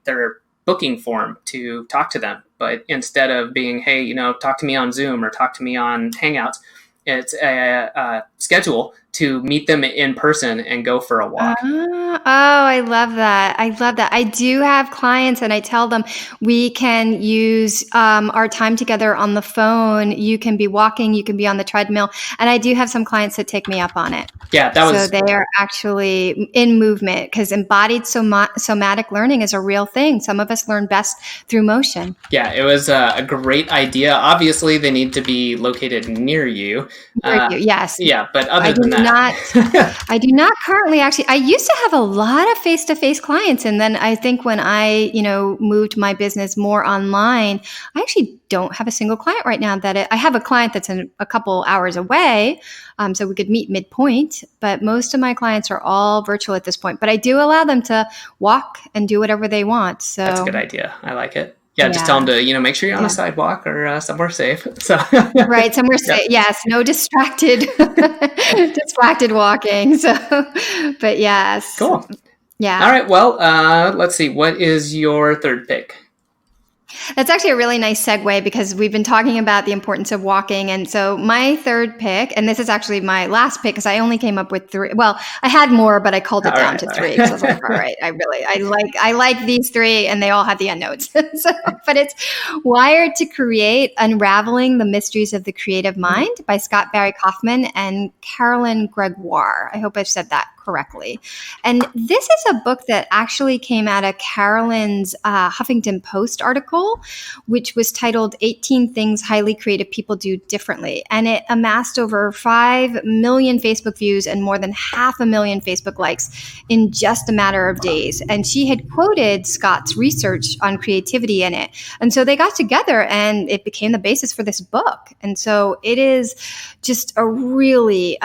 their booking form to talk to them, but instead of being, hey, talk to me on Zoom or talk to me on Hangouts, it's a schedule to meet them in person and go for a walk. Oh, I love that. I love that. I do have clients and I tell them we can use our time together on the phone. You can be walking, you can be on the treadmill. And I do have some clients that take me up on it. Yeah, So they are actually in movement because embodied somatic learning is a real thing. Some of us learn best through motion. Yeah, it was a great idea. Obviously, they need to be located near you. Yes. Yeah, but other than that, I do not currently actually. I used to have a lot of face-to-face clients, and then I think when I, moved my business more online, I actually don't have a single client right now. I have a client that's a couple hours away, so we could meet midpoint. But most of my clients are all virtual at this point. But I do allow them to walk and do whatever they want. So that's a good idea. I like it. Yeah, just tell them to, make sure you're on a sidewalk or somewhere safe. So right, somewhere safe. Yes, no distracted walking. So, but yes. Cool. Yeah. All right. Well, let's see. What is your third pick? That's actually a really nice segue because we've been talking about the importance of walking. And so my third pick, and this is actually my last pick because I only came up with 3. Well, I had more, but I culled it down to 3 because I was like, all right, I like these 3 and they all have the end notes. But it's Wired to Create, Unraveling the Mysteries of the Creative Mind by Scott Barry Kaufman and Carolyn Gregoire. I hope I've said that correctly. And this is a book that actually came out of Carolyn's Huffington Post article, which was titled 18 Things Highly Creative People Do Differently. And it amassed over 5 million Facebook views and more than 500,000 Facebook likes in just a matter of days. And she had quoted Scott's research on creativity in it. And so they got together and it became the basis for this book. And so it is just a really,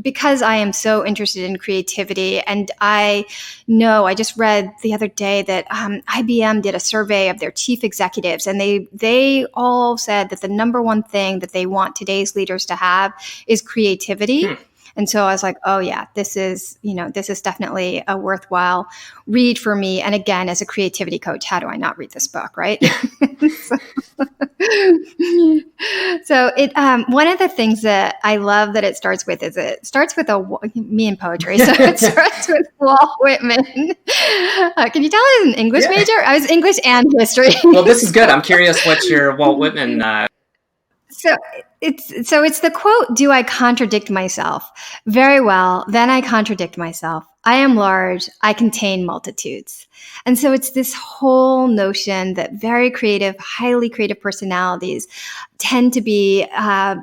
because I am so interested in creativity, and I just read the other day that IBM did a survey of their chief executives, and they all said that the number one thing that they want today's leaders to have is creativity. And so I was like, oh yeah, this is definitely a worthwhile read for me. And again, as a creativity coach, how do I not read this book, right? So it one of the things that I love that it starts with is it starts with me in poetry. So it starts with Walt Whitman. Can you tell I was an English major? I was English and history. Well, this is good. I'm curious what's your Walt Whitman. So it's the quote, "Do I contradict myself? Very well, then I contradict myself. I am large, I contain multitudes." And so it's this whole notion that very creative, highly creative personalities tend to be,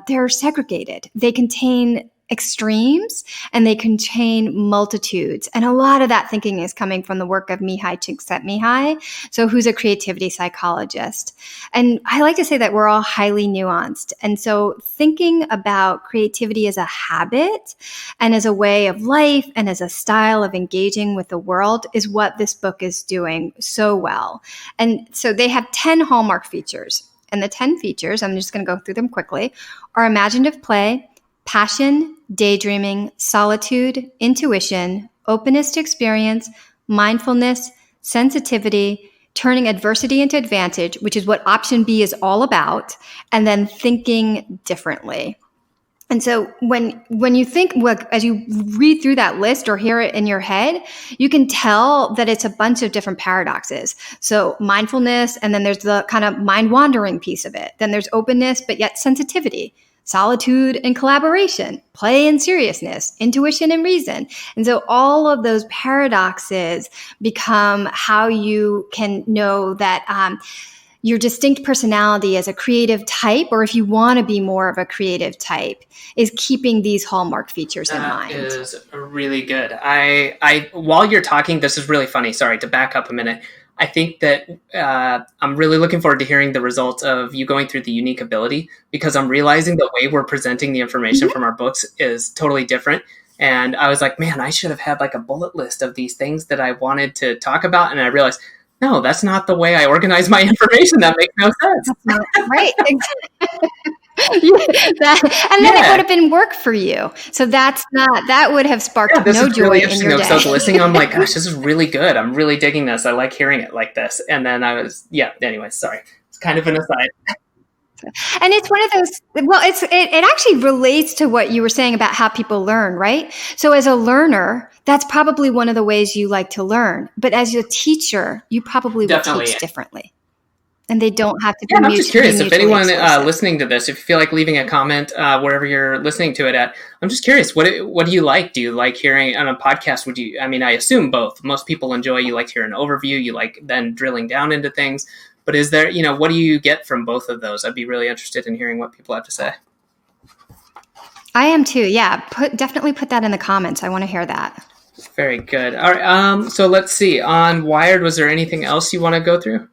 they're segregated. They contain extremes and they contain multitudes. And a lot of that thinking is coming from the work of Mihai Csikszentmihalyi, so who's a creativity psychologist. And I like to say that we're all highly nuanced. And so thinking about creativity as a habit and as a way of life and as a style of engaging with the world is what this book is doing so well. And so they have 10 hallmark features. And the 10 features, I'm just going to go through them quickly, are imaginative play, passion, daydreaming, solitude, intuition, openness to experience, mindfulness, sensitivity, turning adversity into advantage, which is what option B is all about, and then thinking differently. And so when you think, as you read through that list or hear it in your head, you can tell that it's a bunch of different paradoxes. So mindfulness, and then there's the kind of mind wandering piece of it. Then there's openness, but yet sensitivity. Solitude and collaboration, play and seriousness, intuition and reason. And so all of those paradoxes become how you can know that your distinct personality as a creative type, or if you want to be more of a creative type, is keeping these hallmark features in mind. That is really good. I while you're talking, this is really funny. Sorry, to back up a minute. I think that I'm really looking forward to hearing the results of you going through the unique ability, because I'm realizing the way we're presenting the information from our books is totally different. And I was like, man, I should have had like a bullet list of these things that I wanted to talk about. And I realized, no, that's not the way I organize my information. That makes no sense. Right. Then it would have been work for you. So that would have sparked no joy really in your day. So I was listening, I'm like, gosh, this is really good. I'm really digging this. I like hearing it like this. And then anyway, sorry. It's kind of an aside. And it's one of those, well, it actually relates to what you were saying about how people learn, right? So as a learner, that's probably one of the ways you like to learn. But as a teacher, you probably will teach differently. And they don't have to be I'm just curious if anyone listening to this, if you feel like leaving a comment wherever you're listening to it at, I'm just curious, what do you like? Do you like hearing on a podcast? I assume both. Most people enjoy, you like to hear an overview, you like then drilling down into things. But is there, what do you get from both of those? I'd be really interested in hearing what people have to say. I am too. Yeah. Definitely put that in the comments. I want to hear that. Very good. All right. So let's see. On Wired, was there anything else you want to go through?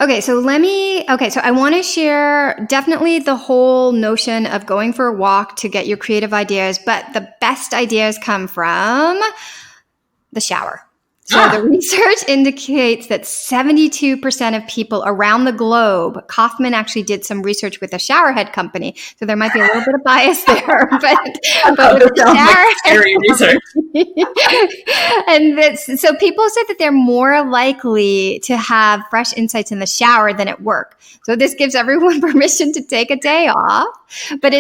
Okay, so I want to share definitely the whole notion of going for a walk to get your creative ideas, but the best ideas come from the shower. So the research indicates that 72% of people around the globe, Kaufman actually did some research with a showerhead company, so there might be a little bit of bias there, but with the showerhead research. And so people said that they're more likely to have fresh insights in the shower than at work. So this gives everyone permission to take a day off. But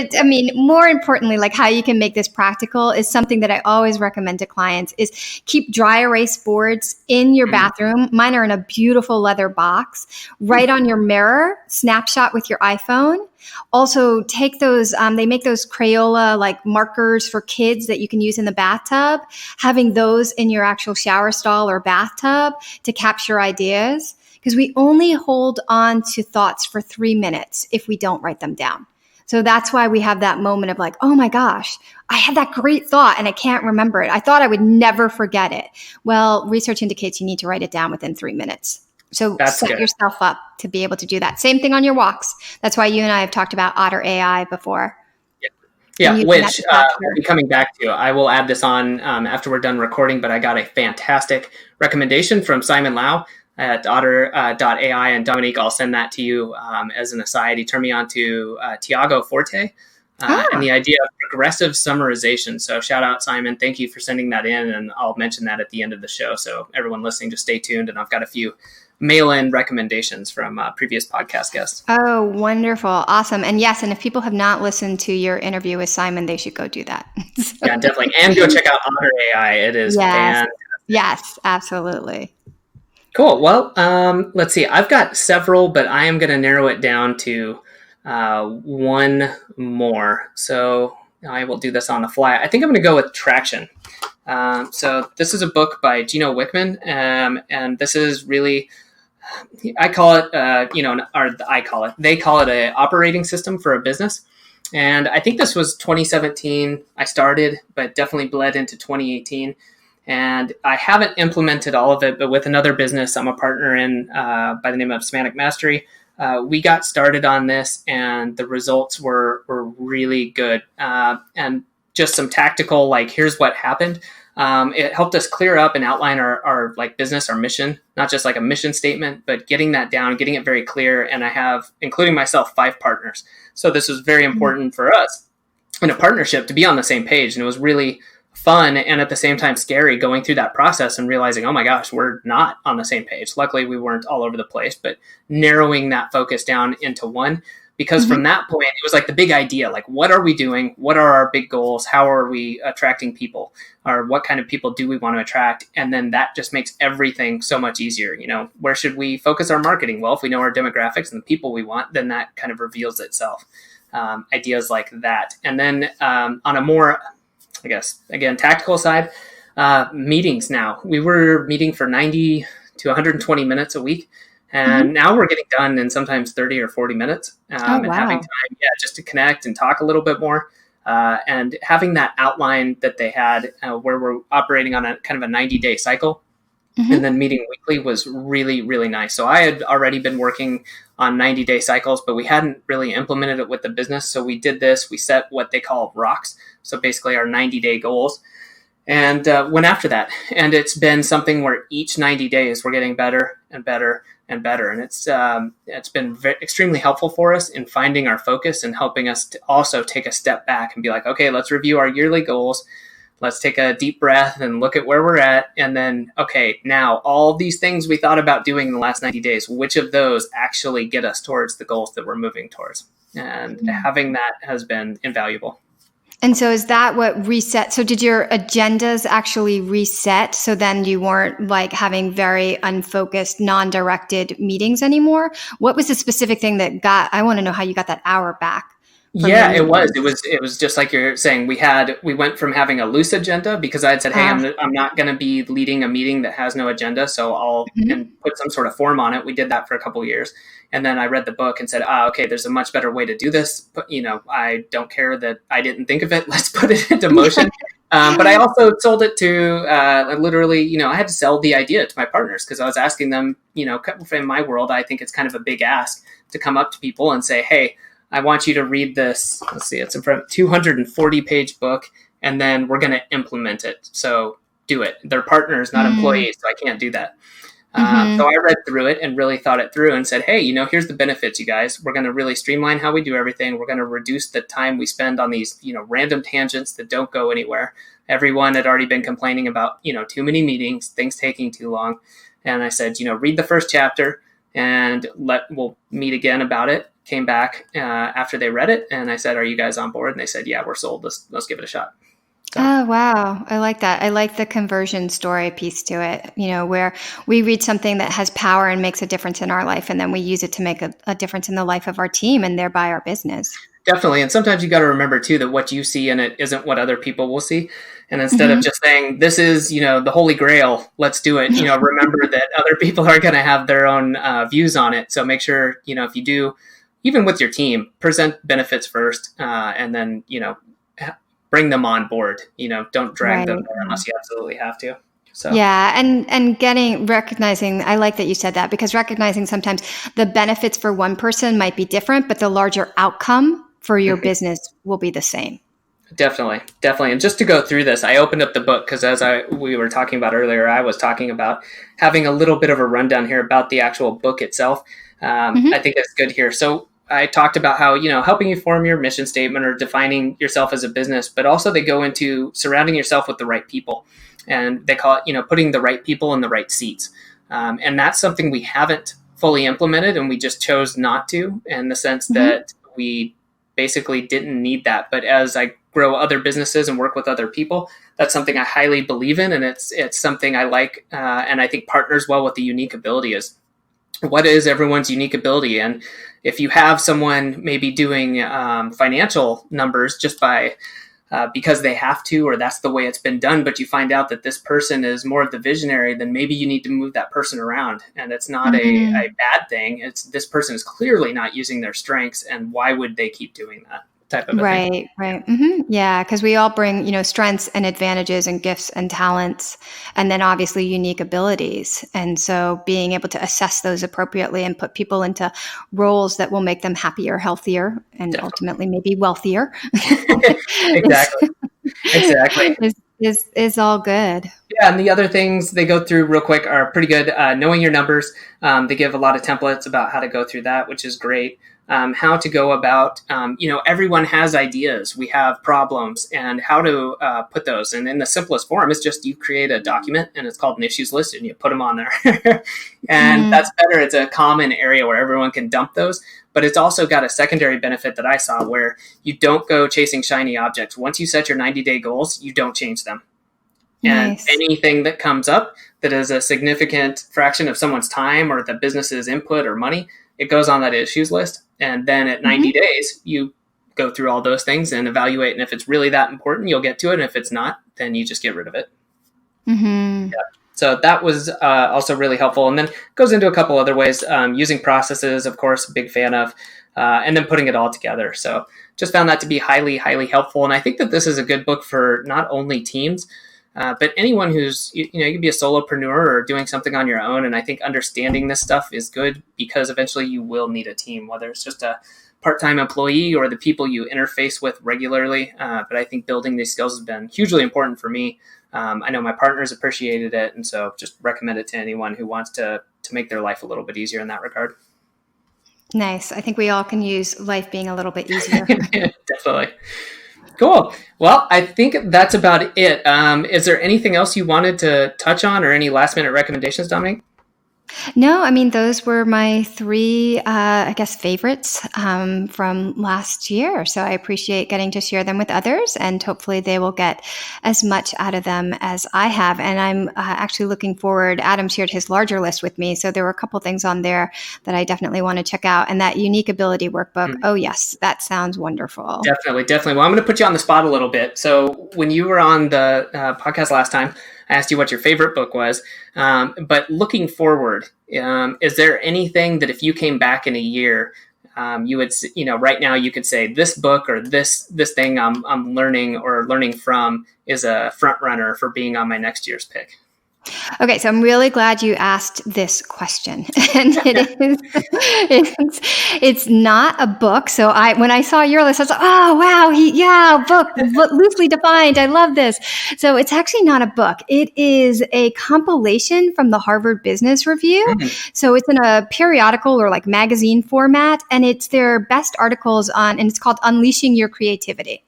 more importantly, like how you can make this practical is something that I always recommend to clients is keep dry erase boards in your bathroom. Mine are in a beautiful leather box, right on your mirror, snapshot with your iPhone. Also take those, they make those Crayola like markers for kids that you can use in the bathtub, having those in your actual shower stall or bathtub to capture ideas. Because we only hold on to thoughts for 3 minutes if we don't write them down. So that's why we have that moment of like, oh my gosh, I had that great thought and I can't remember it. I thought I would never forget it. Well, research indicates you need to write it down within 3 minutes. So set yourself up to be able to do that. Same thing on your walks. That's why you and I have talked about Otter AI before. Yeah, which we'll be coming back to. I will add this on after we're done recording, but I got a fantastic recommendation from Simon Lau at otter.ai, and Dominique, I'll send that to you as an aside. He turned me on to Tiago Forte and the idea of progressive summarization. So shout out, Simon. Thank you for sending that in, and I'll mention that at the end of the show. So everyone listening, just stay tuned, and I've got a few mail-in recommendations from previous podcast guests. Oh, wonderful. Awesome. And yes, and if people have not listened to your interview with Simon, they should go do that. Yeah, definitely. And go check out Otter AI. It is fantastic. Yes, absolutely. Cool. Well, let's see. I've got several, but I am going to narrow it down to one more. So I will do this on the fly. I think I'm going to go with Traction. So this is a book by Gino Wickman, and this is really, they call it an operating system for a business. And I think this was 2017 I started, but definitely bled into 2018. And I haven't implemented all of it, but with another business I'm a partner in by the name of Semantic Mastery, we got started on this, and the results were really good. And just some tactical, like, here's what happened. It helped us clear up and outline our like business, our mission, not just like a mission statement, but getting that down, getting it very clear. And I have, including myself, 5 partners. So this was very important for us in a partnership to be on the same page. And it was really fun and at the same time scary going through that process and realizing, oh my gosh, we're not on the same page. Luckily, we weren't all over the place, but narrowing that focus down into one. Because from that point, it was like the big idea, like, what are we doing? What are our big goals? How are we attracting people? Or what kind of people do we want to attract? And then that just makes everything so much easier. You know, where should we focus our marketing? Well, if we know our demographics and the people we want, then that kind of reveals itself. Ideas like that. And then on a more, I guess, again, tactical side, meetings now. We were meeting for 90 to 120 minutes a week. And now we're getting done in sometimes 30 or 40 minutes, Oh, and having wow. time, just to connect and talk a little bit more. And having that outline that they had where we're operating on a kind of a 90-day cycle and then meeting weekly was really, really nice. So I had already been working on 90-day cycles, but we hadn't really implemented it with the business. So we did this. We set what they call rocks. So basically our 90-day goals, and went after that. And it's been something where each 90 days we're getting better and better and better. And it's been extremely helpful for us in finding our focus and helping us to also take a step back and be like, okay, let's review our yearly goals. Let's take a deep breath and look at where we're at. And then, okay, now all these things we thought about doing in the last 90 days, which of those actually get us towards the goals that we're moving towards? And having that has been invaluable. And so is that what reset? So did your agendas actually reset? So then you weren't like having very unfocused, non-directed meetings anymore? What was the specific thing that I want to know how you got that hour back. Yeah, it was just like you're saying. We went from having a loose agenda because I had said, hey, I'm not going to be leading a meeting that has no agenda. So I'll and put some sort of form on it. We did that for a couple of years. And then I read the book and said, okay, there's a much better way to do this. But, I don't care that I didn't think of it. Let's put it into motion. But I also sold it to literally, I had to sell the idea to my partners because I was asking them, in my world, I think it's kind of a big ask to come up to people and say, hey, I want you to read this. Let's see, it's a 240-page book, and then we're going to implement it. So do it. They're partners, not employees, so I can't do that. So I read through it and really thought it through and said, hey, here's the benefits, you guys. We're going to really streamline how we do everything. We're going to reduce the time we spend on these, random tangents that don't go anywhere. Everyone had already been complaining about, too many meetings, things taking too long. And I said, read the first chapter and we'll meet again about it. Came back after they read it, and I said, are you guys on board? And they said, yeah, we're sold. Let's give it a shot. So. Oh, wow. I like that. I like the conversion story piece to it, where we read something that has power and makes a difference in our life, and then we use it to make a difference in the life of our team and thereby our business. Definitely. And sometimes you got to remember, too, that what you see in it isn't what other people will see. And instead of just saying, this is, the Holy Grail, let's do it, remember that other people are going to have their own views on it. So make sure, if you do, even with your team, present benefits first, and then, bring them on board. Don't drag them there unless you absolutely have to. So. Yeah. And recognizing, I like that you said that, because recognizing sometimes the benefits for one person might be different, but the larger outcome for your business will be the same. Definitely. And just to go through this, I opened up the book because as we were talking about earlier, I was talking about having a little bit of a rundown here about the actual book itself. I think that's good here. So I talked about how, helping you form your mission statement or defining yourself as a business, but also they go into surrounding yourself with the right people. And they call it, putting the right people in the right seats. And that's something we haven't fully implemented, and we just chose not to, in the sense that we basically didn't need that. But as I grow other businesses and work with other people, that's something I highly believe in. And it's something I like. And I think partners well with the unique ability is, what is everyone's unique ability? And if you have someone maybe doing financial numbers just by because they have to, or that's the way it's been done, but you find out that this person is more of the visionary, then maybe you need to move that person around. And it's not a bad thing. It's this person is clearly not using their strengths, and why would they keep doing that? Type of a thing. Right. Yeah, because we all bring, strengths and advantages and gifts and talents, and then obviously unique abilities. And so being able to assess those appropriately and put people into roles that will make them happier, healthier, and ultimately maybe wealthier. Exactly. Is all good. Yeah, and the other things they go through real quick are pretty good. Knowing your numbers, they give a lot of templates about how to go through that, which is great. How to go about, everyone has ideas. We have problems, and how to put those. And in the simplest form, it's just you create a document, and it's called an issues list, and you put them on there. And that's better. It's a common area where everyone can dump those. But it's also got a secondary benefit that I saw where you don't go chasing shiny objects. Once you set your 90-day goals, you don't change them. And anything that comes up that is a significant fraction of someone's time or the business's input or money, it goes on that issues list. And then at 90 days, you go through all those things and evaluate. And if it's really that important, you'll get to it. And if it's not, then you just get rid of it. Yeah. So that was also really helpful. And then goes into a couple other ways, using processes, of course, big fan of, and then putting it all together. So just found that to be highly, highly helpful. And I think that this is a good book for not only teams, but anyone who's, you can be a solopreneur or doing something on your own. And I think understanding this stuff is good because eventually you will need a team, whether it's just a part-time employee or the people you interface with regularly. But I think building these skills has been hugely important for me. I know my partners appreciated it. And so just recommend it to anyone who wants to make their life a little bit easier in that regard. Nice. I think we all can use life being a little bit easier. Definitely. Cool. Well, I think that's about it. Is there anything else you wanted to touch on or any last minute recommendations, Dominique? No, I mean, those were my three, favorites from last year. So I appreciate getting to share them with others, and hopefully they will get as much out of them as I have. And I'm actually looking forward. Adam shared his larger list with me. So there were a couple things on there that I definitely want to check out. And that unique ability workbook. Oh, yes, that sounds wonderful. Definitely. Well, I'm going to put you on the spot a little bit. So when you were on the podcast last time, I asked you what your favorite book was, but looking forward, is there anything that if you came back in a year, you would, right now you could say this book or this thing I'm learning from is a front runner for being on my next year's pick? Okay, so I'm really glad you asked this question, and it's not a book. So when I saw your list, I was like, oh wow, book loosely defined. I love this. So it's actually not a book. It is a compilation from the Harvard Business Review. So it's in a periodical or like magazine format, and it's their best articles and it's called Unleashing Your Creativity.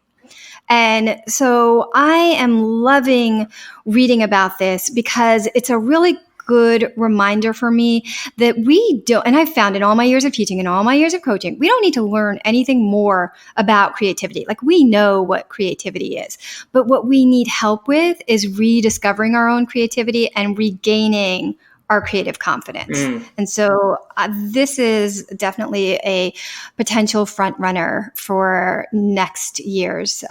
And so I am loving reading about this because it's a really good reminder for me that we don't, and I've found in all my years of teaching and all my years of coaching, we don't need to learn anything more about creativity. Like, we know what creativity is, but what we need help with is rediscovering our own creativity and regaining our creative confidence. And so this is definitely a potential front runner for next year's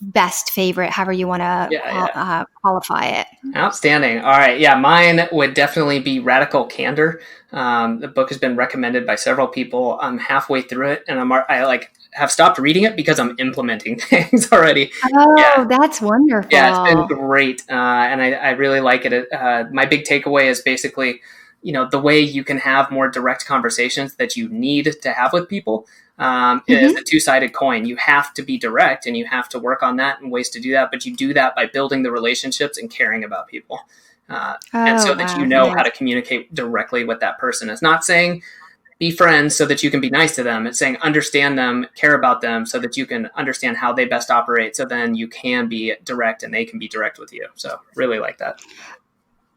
best favorite, however you want to qualify it. Outstanding. All right. Yeah, mine would definitely be Radical Candor. The book has been recommended by several people. I'm halfway through it, and I have stopped reading it because I'm implementing things already. Oh, that's wonderful. Yeah, it's been great. And I really like it. My big takeaway is basically, the way you can have more direct conversations that you need to have with people is a two-sided coin. You have to be direct, and you have to work on that and ways to do that. But you do that by building the relationships and caring about people. And so that you know how to communicate directly with that person. It's not saying be friends so that you can be nice to them. It's saying understand them, care about them so that you can understand how they best operate. So then you can be direct and they can be direct with you. So really like that.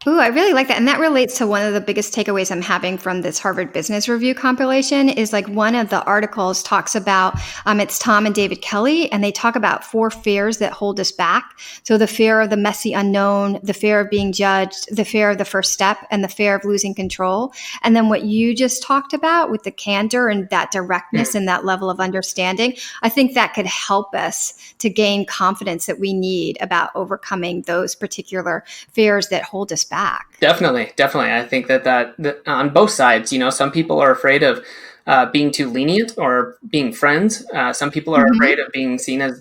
Ooh, I really like that. And that relates to one of the biggest takeaways I'm having from this Harvard Business Review compilation is like one of the articles talks about, it's Tom and David Kelly, and they talk about 4 fears that hold us back. So the fear of the messy unknown, the fear of being judged, the fear of the first step, and the fear of losing control. And then what you just talked about with the candor and that directness and that level of understanding, I think that could help us to gain confidence that we need about overcoming those particular fears that hold us back. Definitely. I think that on both sides, some people are afraid of being too lenient or being friends. Some people are afraid of being seen as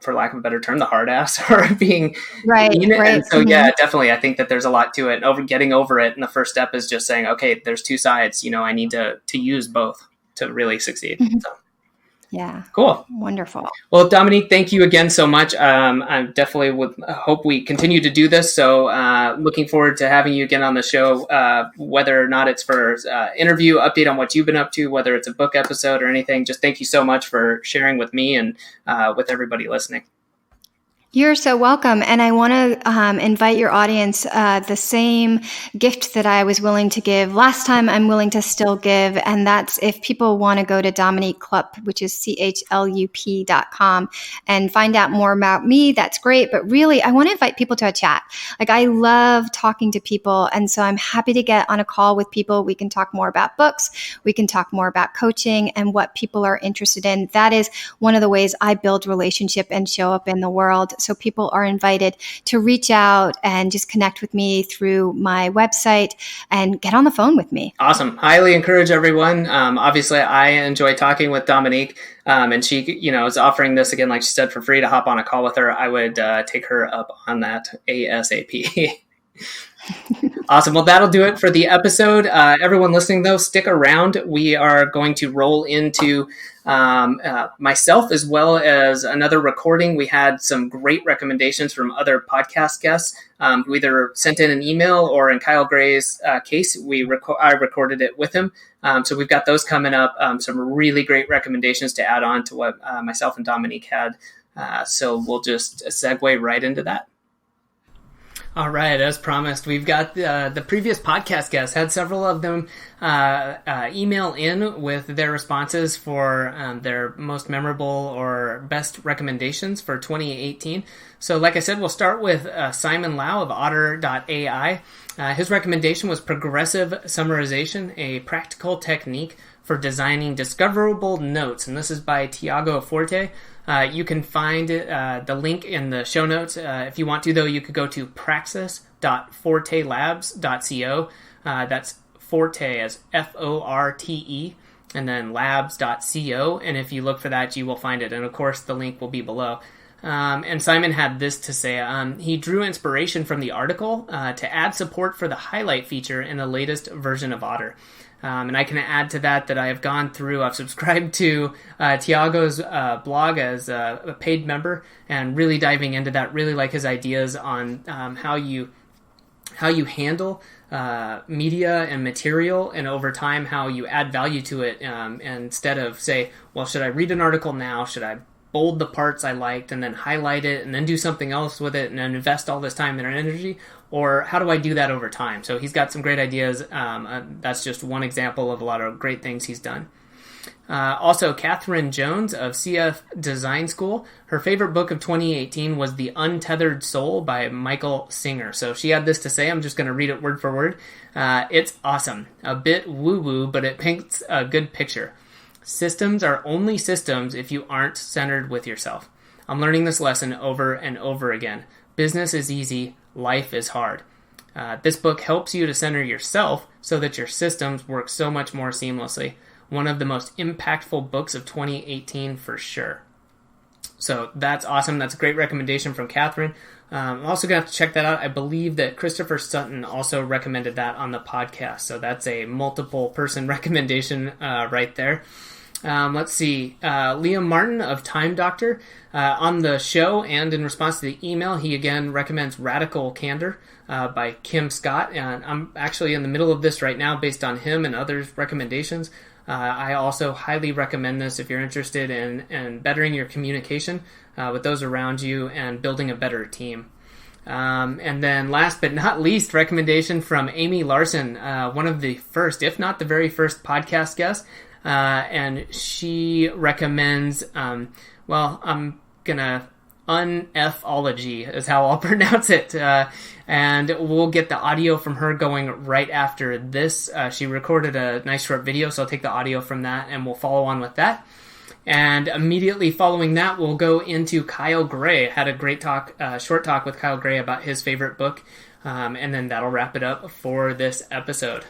for lack of a better term, the hard ass or being mean. And so, definitely. I think that there's a lot to it. Getting over it. And the first step is just saying, okay, there's two sides. I need to use both to really succeed. So. Yeah. Cool. Wonderful. Well, Dominique, thank you again so much. I definitely would hope we continue to do this. So looking forward to having you again on the show, whether or not it's for interview, update on what you've been up to, whether it's a book episode or anything. Just thank you so much for sharing with me and with everybody listening. You're so welcome. And I want to invite your audience the same gift that I was willing to give last time, I'm willing to still give. And that's if people want to go to Dominique Chlup, which is CHLUP.com, and find out more about me, that's great. But really, I want to invite people to a chat. Like, I love talking to people. And so I'm happy to get on a call with people. We can talk more about books. We can talk more about coaching and what people are interested in. That is one of the ways I build relationship and show up in the world. So people are invited to reach out and just connect with me through my website and get on the phone with me. Awesome. Highly encourage everyone. Obviously, I enjoy talking with Dominique, and she, is offering this again, like she said, for free to hop on a call with her. I would take her up on that ASAP. Awesome. Well, that'll do it for the episode. Everyone listening, though, stick around. We are going to roll into myself as well as another recording. We had some great recommendations from other podcast guests who either sent in an email or in Kyle Gray's case, I recorded it with him. So we've got those coming up. Some really great recommendations to add on to what myself and Dominique had. So we'll just segue right into that. All right, as promised, we've got the previous podcast guests, had several of them email in with their responses for their most memorable or best recommendations for 2018. So like I said, we'll start with Simon Lau of Otter.ai. His recommendation was Progressive Summarization, a practical technique for designing discoverable notes. And this is by Tiago Forte. You can find the link in the show notes. If you want to, though, you could go to praxis.fortelabs.co. That's Forte as Forte, and then labs.co. And if you look for that, you will find it. And of course, the link will be below. And Simon had this to say. He drew inspiration from the article to add support for the highlight feature in the latest version of Otter. And I can add to that I have gone through, I've subscribed to Tiago's blog as a paid member and really diving into that, really like his ideas on how you handle media and material, and over time how you add value to it, and instead of say, well, should I read an article now? Should I bold the parts I liked and then highlight it and then do something else with it and then invest all this time and energy? Or how do I do that over time? So he's got some great ideas. That's just one example of a lot of great things he's done. Also, Catherine Jones of CF Design School. Her favorite book of 2018 was The Untethered Soul by Michael Singer. So she had this to say. I'm just going to read it word for word. It's awesome. A bit woo-woo, but it paints a good picture. Systems are only systems if you aren't centered with yourself. I'm learning this lesson over and over again. Business is easy. Life is hard. This book helps you to center yourself so that your systems work so much more seamlessly. One of the most impactful books of 2018 for sure. So that's awesome. That's a great recommendation from Catherine. I'm also going to have to check that out. I believe that Christopher Sutton also recommended that on the podcast. So that's a multiple person recommendation right there. Let's see. Liam Martin of Time Doctor. On the show and in response to the email, he again recommends Radical Candor by Kim Scott. And I'm actually in the middle of this right now based on him and others' recommendations. I also highly recommend this if you're interested in bettering your communication with those around you and building a better team. And then last but not least, recommendation from Amy Larson, one of the first, if not the very first podcast guest. And she recommends, I'm gonna un-F-ology is how I'll pronounce it. And we'll get the audio from her going right after this. She recorded a nice short video, so I'll take the audio from that and we'll follow on with that. And immediately following that, we'll go into Kyle Gray. Had a great talk, short talk with Kyle Gray about his favorite book. And then that'll wrap it up for this episode.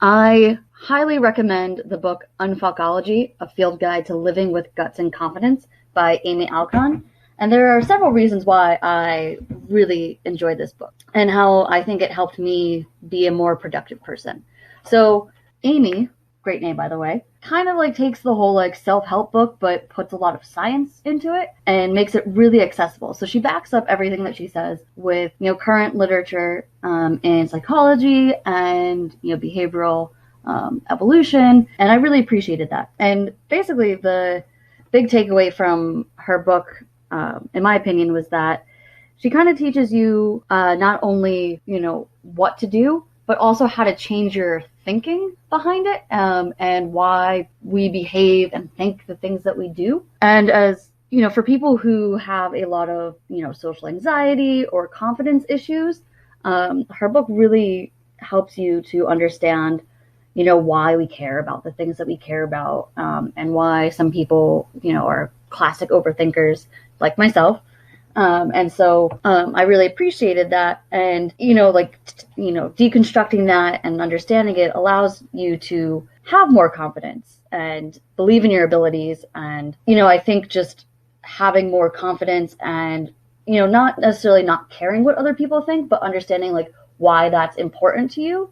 I highly recommend the book Unfuckology, A Field Guide to Living with Guts and Confidence by Amy Alcon. And there are several reasons why I really enjoyed this book and how I think it helped me be a more productive person. So Amy, great name by the way, kind of like takes the whole like self-help book but puts a lot of science into it and makes it really accessible. So she backs up everything that she says with current literature in psychology and behavioral evolution, and I really appreciated that. And basically the big takeaway from her book, in my opinion, was that she kind of teaches you not only what to do, but also how to change your thinking behind it, and why we behave and think the things that we do. And as for people who have a lot of social anxiety or confidence issues, her book really helps you to understand why we care about the things that we care about, and why some people are classic overthinkers like myself. And so I really appreciated that. And, deconstructing that and understanding it allows you to have more confidence and believe in your abilities. And, I think just having more confidence and, not necessarily not caring what other people think, but understanding like why that's important to you,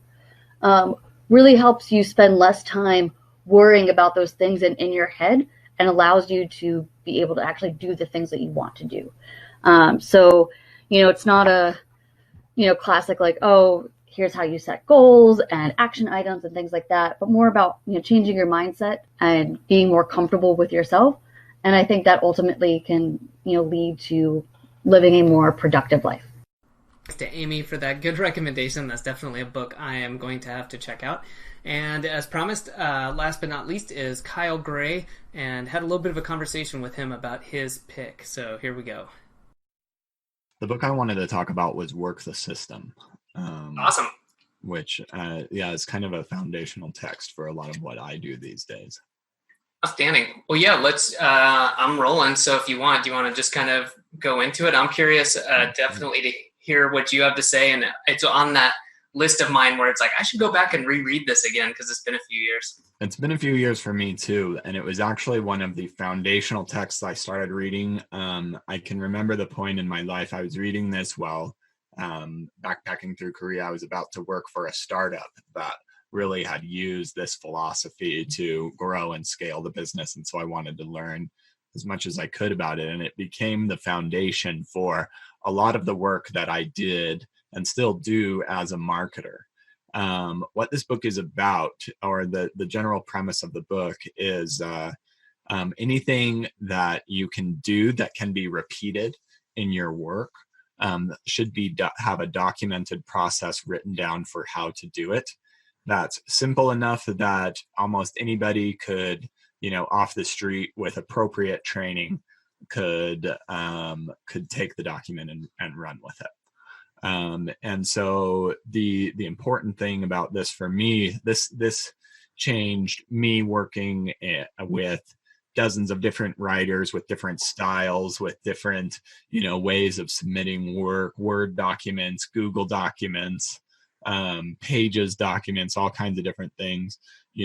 really helps you spend less time worrying about those things in your head, and allows you to be able to actually do the things that you want to do. So, it's not a, classic like, oh, here's how you set goals and action items and things like that, but more about, changing your mindset and being more comfortable with yourself. And I think that ultimately can, lead to living a more productive life. Thanks to Amy for that good recommendation. That's definitely a book I am going to have to check out. And as promised, last but not least is Kyle Gray, and had a little bit of a conversation with him about his pick. So here we go. The book I wanted to talk about was Work the System. Awesome. Which, is kind of a foundational text for a lot of what I do these days. Outstanding. Well, yeah, I'm rolling. So if you want, do you want to just kind of go into it? I'm curious, definitely to hear what you have to say. And it's on that list of mine where it's like, I should go back and reread this again because it's been a few years. It's been a few years for me too. And it was actually one of the foundational texts I started reading. I can remember the point in my life I was reading this while backpacking through Korea. I was about to work for a startup that really had used this philosophy to grow and scale the business. And so I wanted to learn as much as I could about it. And it became the foundation for a lot of the work that I did and still do as a marketer. What this book is about, or the general premise of the book, is anything that you can do that can be repeated in your work should have a documented process written down for how to do it. That's simple enough that almost anybody could, off the street with appropriate training, could take the document and run with it. And so the important thing about this for me, this changed me working with dozens of different writers with different styles, with different, ways of submitting work, Word documents, Google documents, Pages documents, all kinds of different things,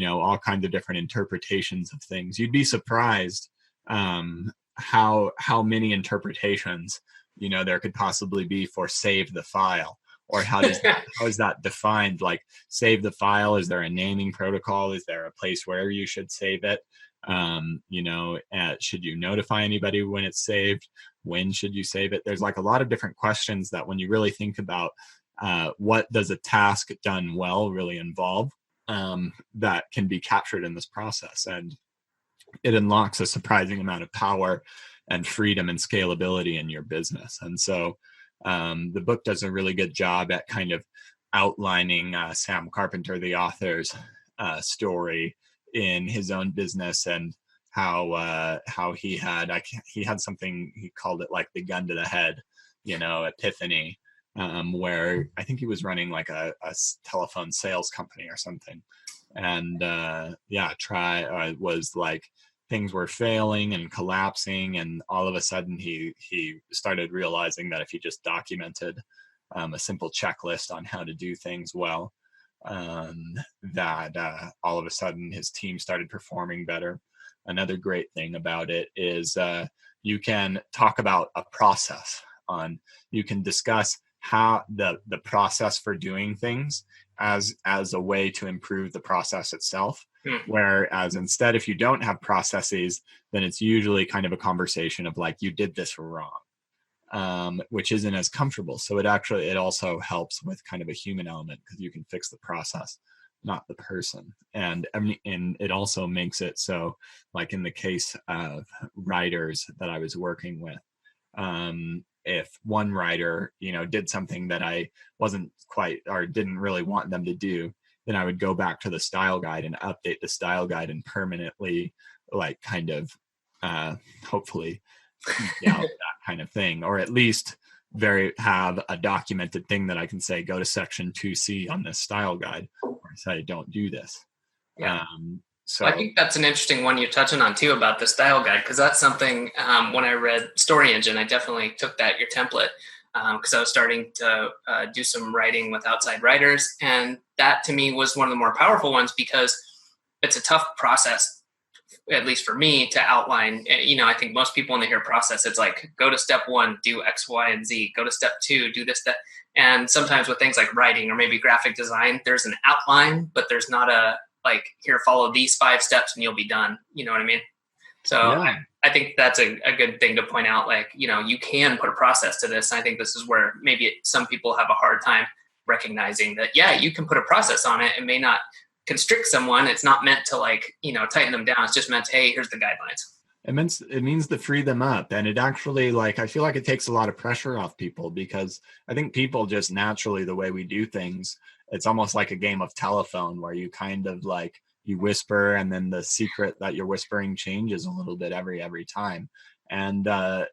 all kinds of different interpretations of things. You'd be surprised how many interpretations there could possibly be for save the file, or how is that defined? Like, save the file, is there a naming protocol? Is there a place where you should save it? Should you notify anybody when it's saved? When should you save it? There's like a lot of different questions that, when you really think about what does a task done well really involve, that can be captured in this process. And it unlocks a surprising amount of power and freedom and scalability in your business. And so the book does a really good job at kind of outlining Sam Carpenter, the author's story in his own business, and how he had something, he called it like the gun to the head, epiphany, where I think he was running like a telephone sales company or something. And was like, things were failing and collapsing, and all of a sudden he started realizing that if he just documented a simple checklist on how to do things well, that all of a sudden his team started performing better. Another great thing about it is you can talk about a process. You can discuss how the process for doing things as a way to improve the process itself. Whereas instead, if you don't have processes, then it's usually kind of a conversation of like, you did this wrong, which isn't as comfortable. So it also helps with kind of a human element, because you can fix the process, not the person. And it also makes it so, like in the case of writers that I was working with, if one writer, did something that I wasn't quite, or didn't really want them to do, then I would go back to the style guide and update the style guide and permanently, like, kind of hopefully that kind of thing, or at least have a documented thing that I can say, go to section 2C on this style guide, or say, don't do this. So I think that's an interesting one you're touching on too about the style guide, because that's something when I read Story Engine, I definitely took that, your template, because I was starting to do some writing with outside writers. And that to me was one of the more powerful ones because it's a tough process, at least for me, to outline. I think most people when they hear process, it's like, go to step 1, do X, Y, and Z. Go to step 2, do this, that. And sometimes with things like writing or maybe graphic design, there's an outline, but there's not a, like, here, follow these 5 steps and you'll be done. You know what I mean? So yeah. I think that's a good thing to point out. Like, you can put a process to this. And I think this is where maybe some people have a hard time recognizing that, yeah, you can put a process on it. It may not constrict someone. It's not meant to tighten them down. It's just meant to, hey, here's the guidelines. It means to free them up. And it actually, I feel like it takes a lot of pressure off people, because I think people just naturally, the way we do things, it's almost like a game of telephone where you kind of you whisper, and then the secret that you're whispering changes a little bit every time. And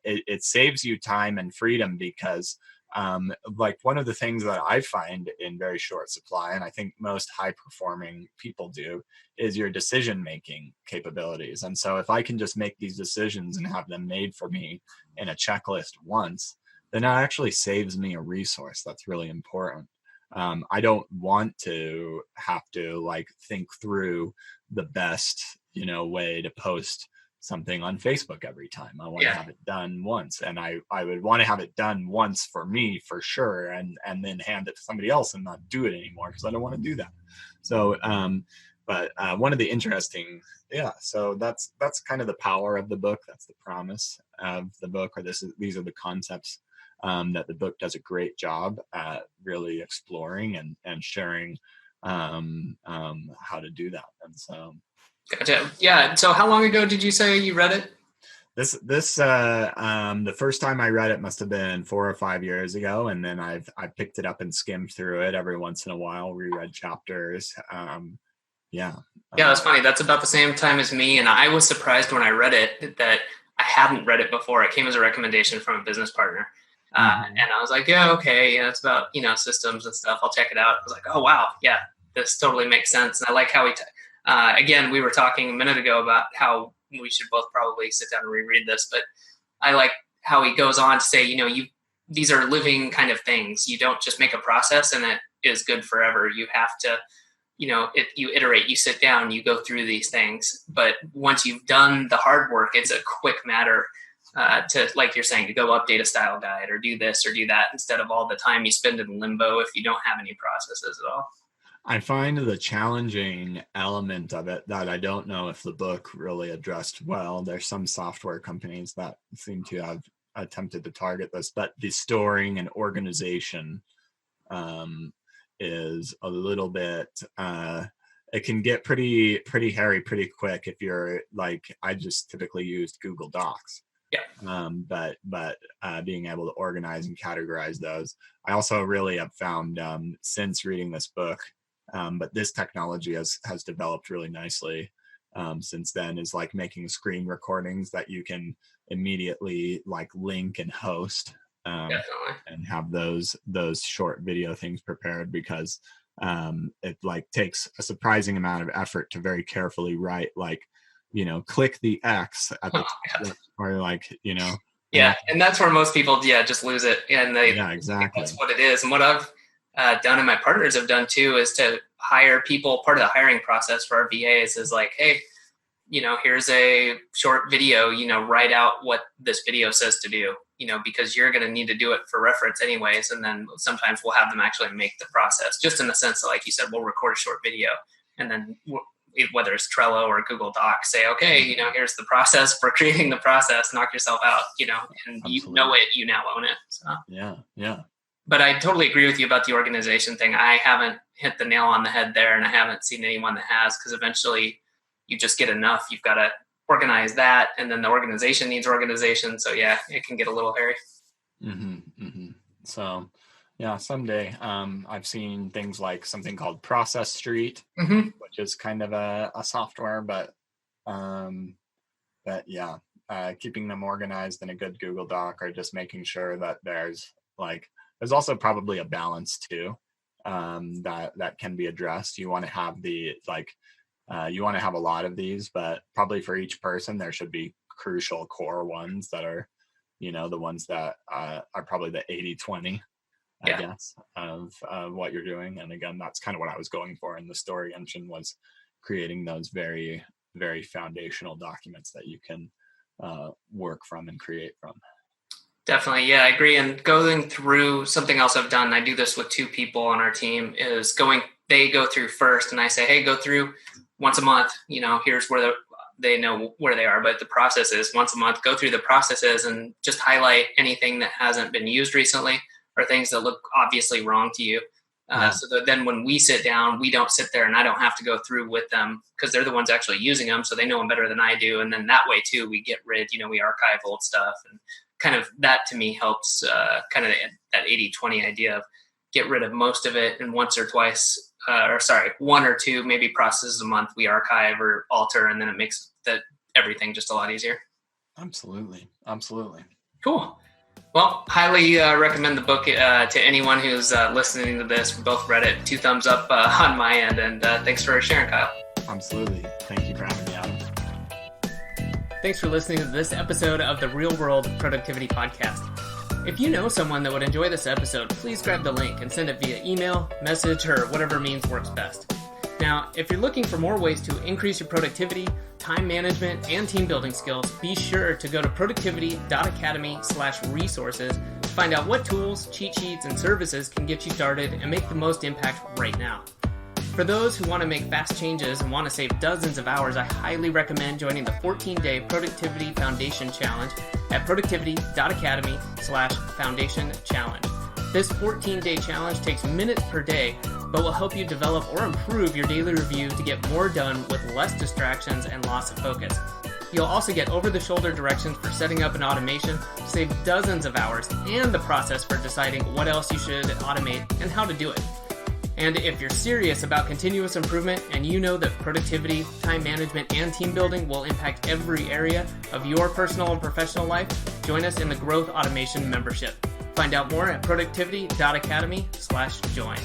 it saves you time and freedom, because one of the things that I find in very short supply, and I think most high performing people do, is your decision making capabilities. And so if I can just make these decisions and have them made for me in a checklist once, then it actually saves me a resource that's really important. I don't want to have to think through the best way to post something on Facebook every time. I want to have it done once, and I would want to have it done once for me for sure, and then hand it to somebody else and not do it anymore, because I don't want to do that. So but one of the interesting, so that's kind of the power of the book. That's the promise of the book, or these are the concepts that the book does a great job at really exploring and sharing how to do that. And so Gotcha. Yeah. So how long ago did you say you read it? The first time I read it must have been 4 or 5 years ago, and then I picked it up and skimmed through it every once in a while, reread chapters. That's funny. That's about the same time as me, and I was surprised when I read it that I hadn't read it before. It came as a recommendation from a business partner, and I was like, yeah, okay, it's about systems and stuff. I'll check it out. I was like, oh wow, yeah, this totally makes sense, and I like how he. Again, we were talking a minute ago about how we should both probably sit down and reread this, but I like how he goes on to say, these are living kind of things. You don't just make a process and it is good forever. You have to, you iterate, you sit down, you go through these things. But once you've done the hard work, it's a quick matter to, like you're saying, to go update a style guide or do this or do that, instead of all the time you spend in limbo if you don't have any processes at all. I find the challenging element of it that I don't know if the book really addressed well. There's some software companies that seem to have attempted to target this, but the storing and organization is a little bit, it can get pretty hairy pretty quick if you're I just typically used Google Docs. Yeah. But being able to organize and categorize those. I also really have found since reading this book, but this technology has developed really nicely since then, is making screen recordings that you can immediately link and host and have those short video things prepared, because it takes a surprising amount of effort to very carefully write click the X at the top, or Yeah, and that's where most people just lose it, and exactly, that's what it is. And what I've done, and my partners have done too, is to hire people. Part of the hiring process for our VAs is hey, here's a short video, write out what this video says to do, because you're going to need to do it for reference anyways. And then sometimes we'll have them actually make the process, just in the sense that, like you said, we'll record a short video, and then whether it's Trello or Google Docs, say, okay, here's the process for creating the process, knock yourself out, and Absolutely. You know it, you now own it. So. Yeah. But I totally agree with you about the organization thing. I haven't hit the nail on the head there, and I haven't seen anyone that has, because eventually you just get enough. You've got to organize that, and then the organization needs organization. So yeah, it can get a little hairy. So yeah, someday I've seen things like something called Process Street, which is kind of a software, but yeah, keeping them organized in a good Google Doc, or just making sure that there's also probably a balance too, that can be addressed. You want to have the You want to have a lot of these, but probably for each person, there should be crucial core ones that are, the ones that are probably the 80-20, I guess, of what you're doing. And again, that's kind of what I was going for in the story engine, was creating those very, very foundational documents that you can work from and create from. Definitely. Yeah, I agree. And going through something else I've done, I do this with 2 people on our team, is they go through first, and I say, hey, go through once a month, here's where they know where they are, but the process is once a month, go through the processes and just highlight anything that hasn't been used recently or things that look obviously wrong to you. So that then when we sit down, we don't sit there and I don't have to go through with them, because they're the ones actually using them. So they know them better than I do. And then that way too, we get rid, we archive old stuff, and kind of that to me helps kind of that 80-20 idea of get rid of most of it. And once or twice, 1 or 2 maybe processes a month, we archive or alter, and then it makes everything just a lot easier. Absolutely. Cool. Well, highly recommend the book to anyone who's listening to this. We both read it. 2 thumbs up on my end. And thanks for sharing, Kyle. Absolutely. Thank you for having me, Adam. Thanks for listening to this episode of the Real World Productivity Podcast. If you know someone that would enjoy this episode, please grab the link and send it via email, message, or whatever means works best. Now, if you're looking for more ways to increase your productivity, time management, and team building skills, be sure to go to productivity.academy/resources to find out what tools, cheat sheets, and services can get you started and make the most impact right now. For those who want to make fast changes and want to save dozens of hours, I highly recommend joining the 14-day Productivity Foundation Challenge at productivity.academy/foundation challenge. This 14-day challenge takes minutes per day, but will help you develop or improve your daily review to get more done with less distractions and loss of focus. You'll also get over-the-shoulder directions for setting up an automation to save dozens of hours, and the process for deciding what else you should automate and how to do it. And if you're serious about continuous improvement and you know that productivity, time management, and team building will impact every area of your personal and professional life, join us in the Growth Automation membership. Find out more at productivity.academy/join.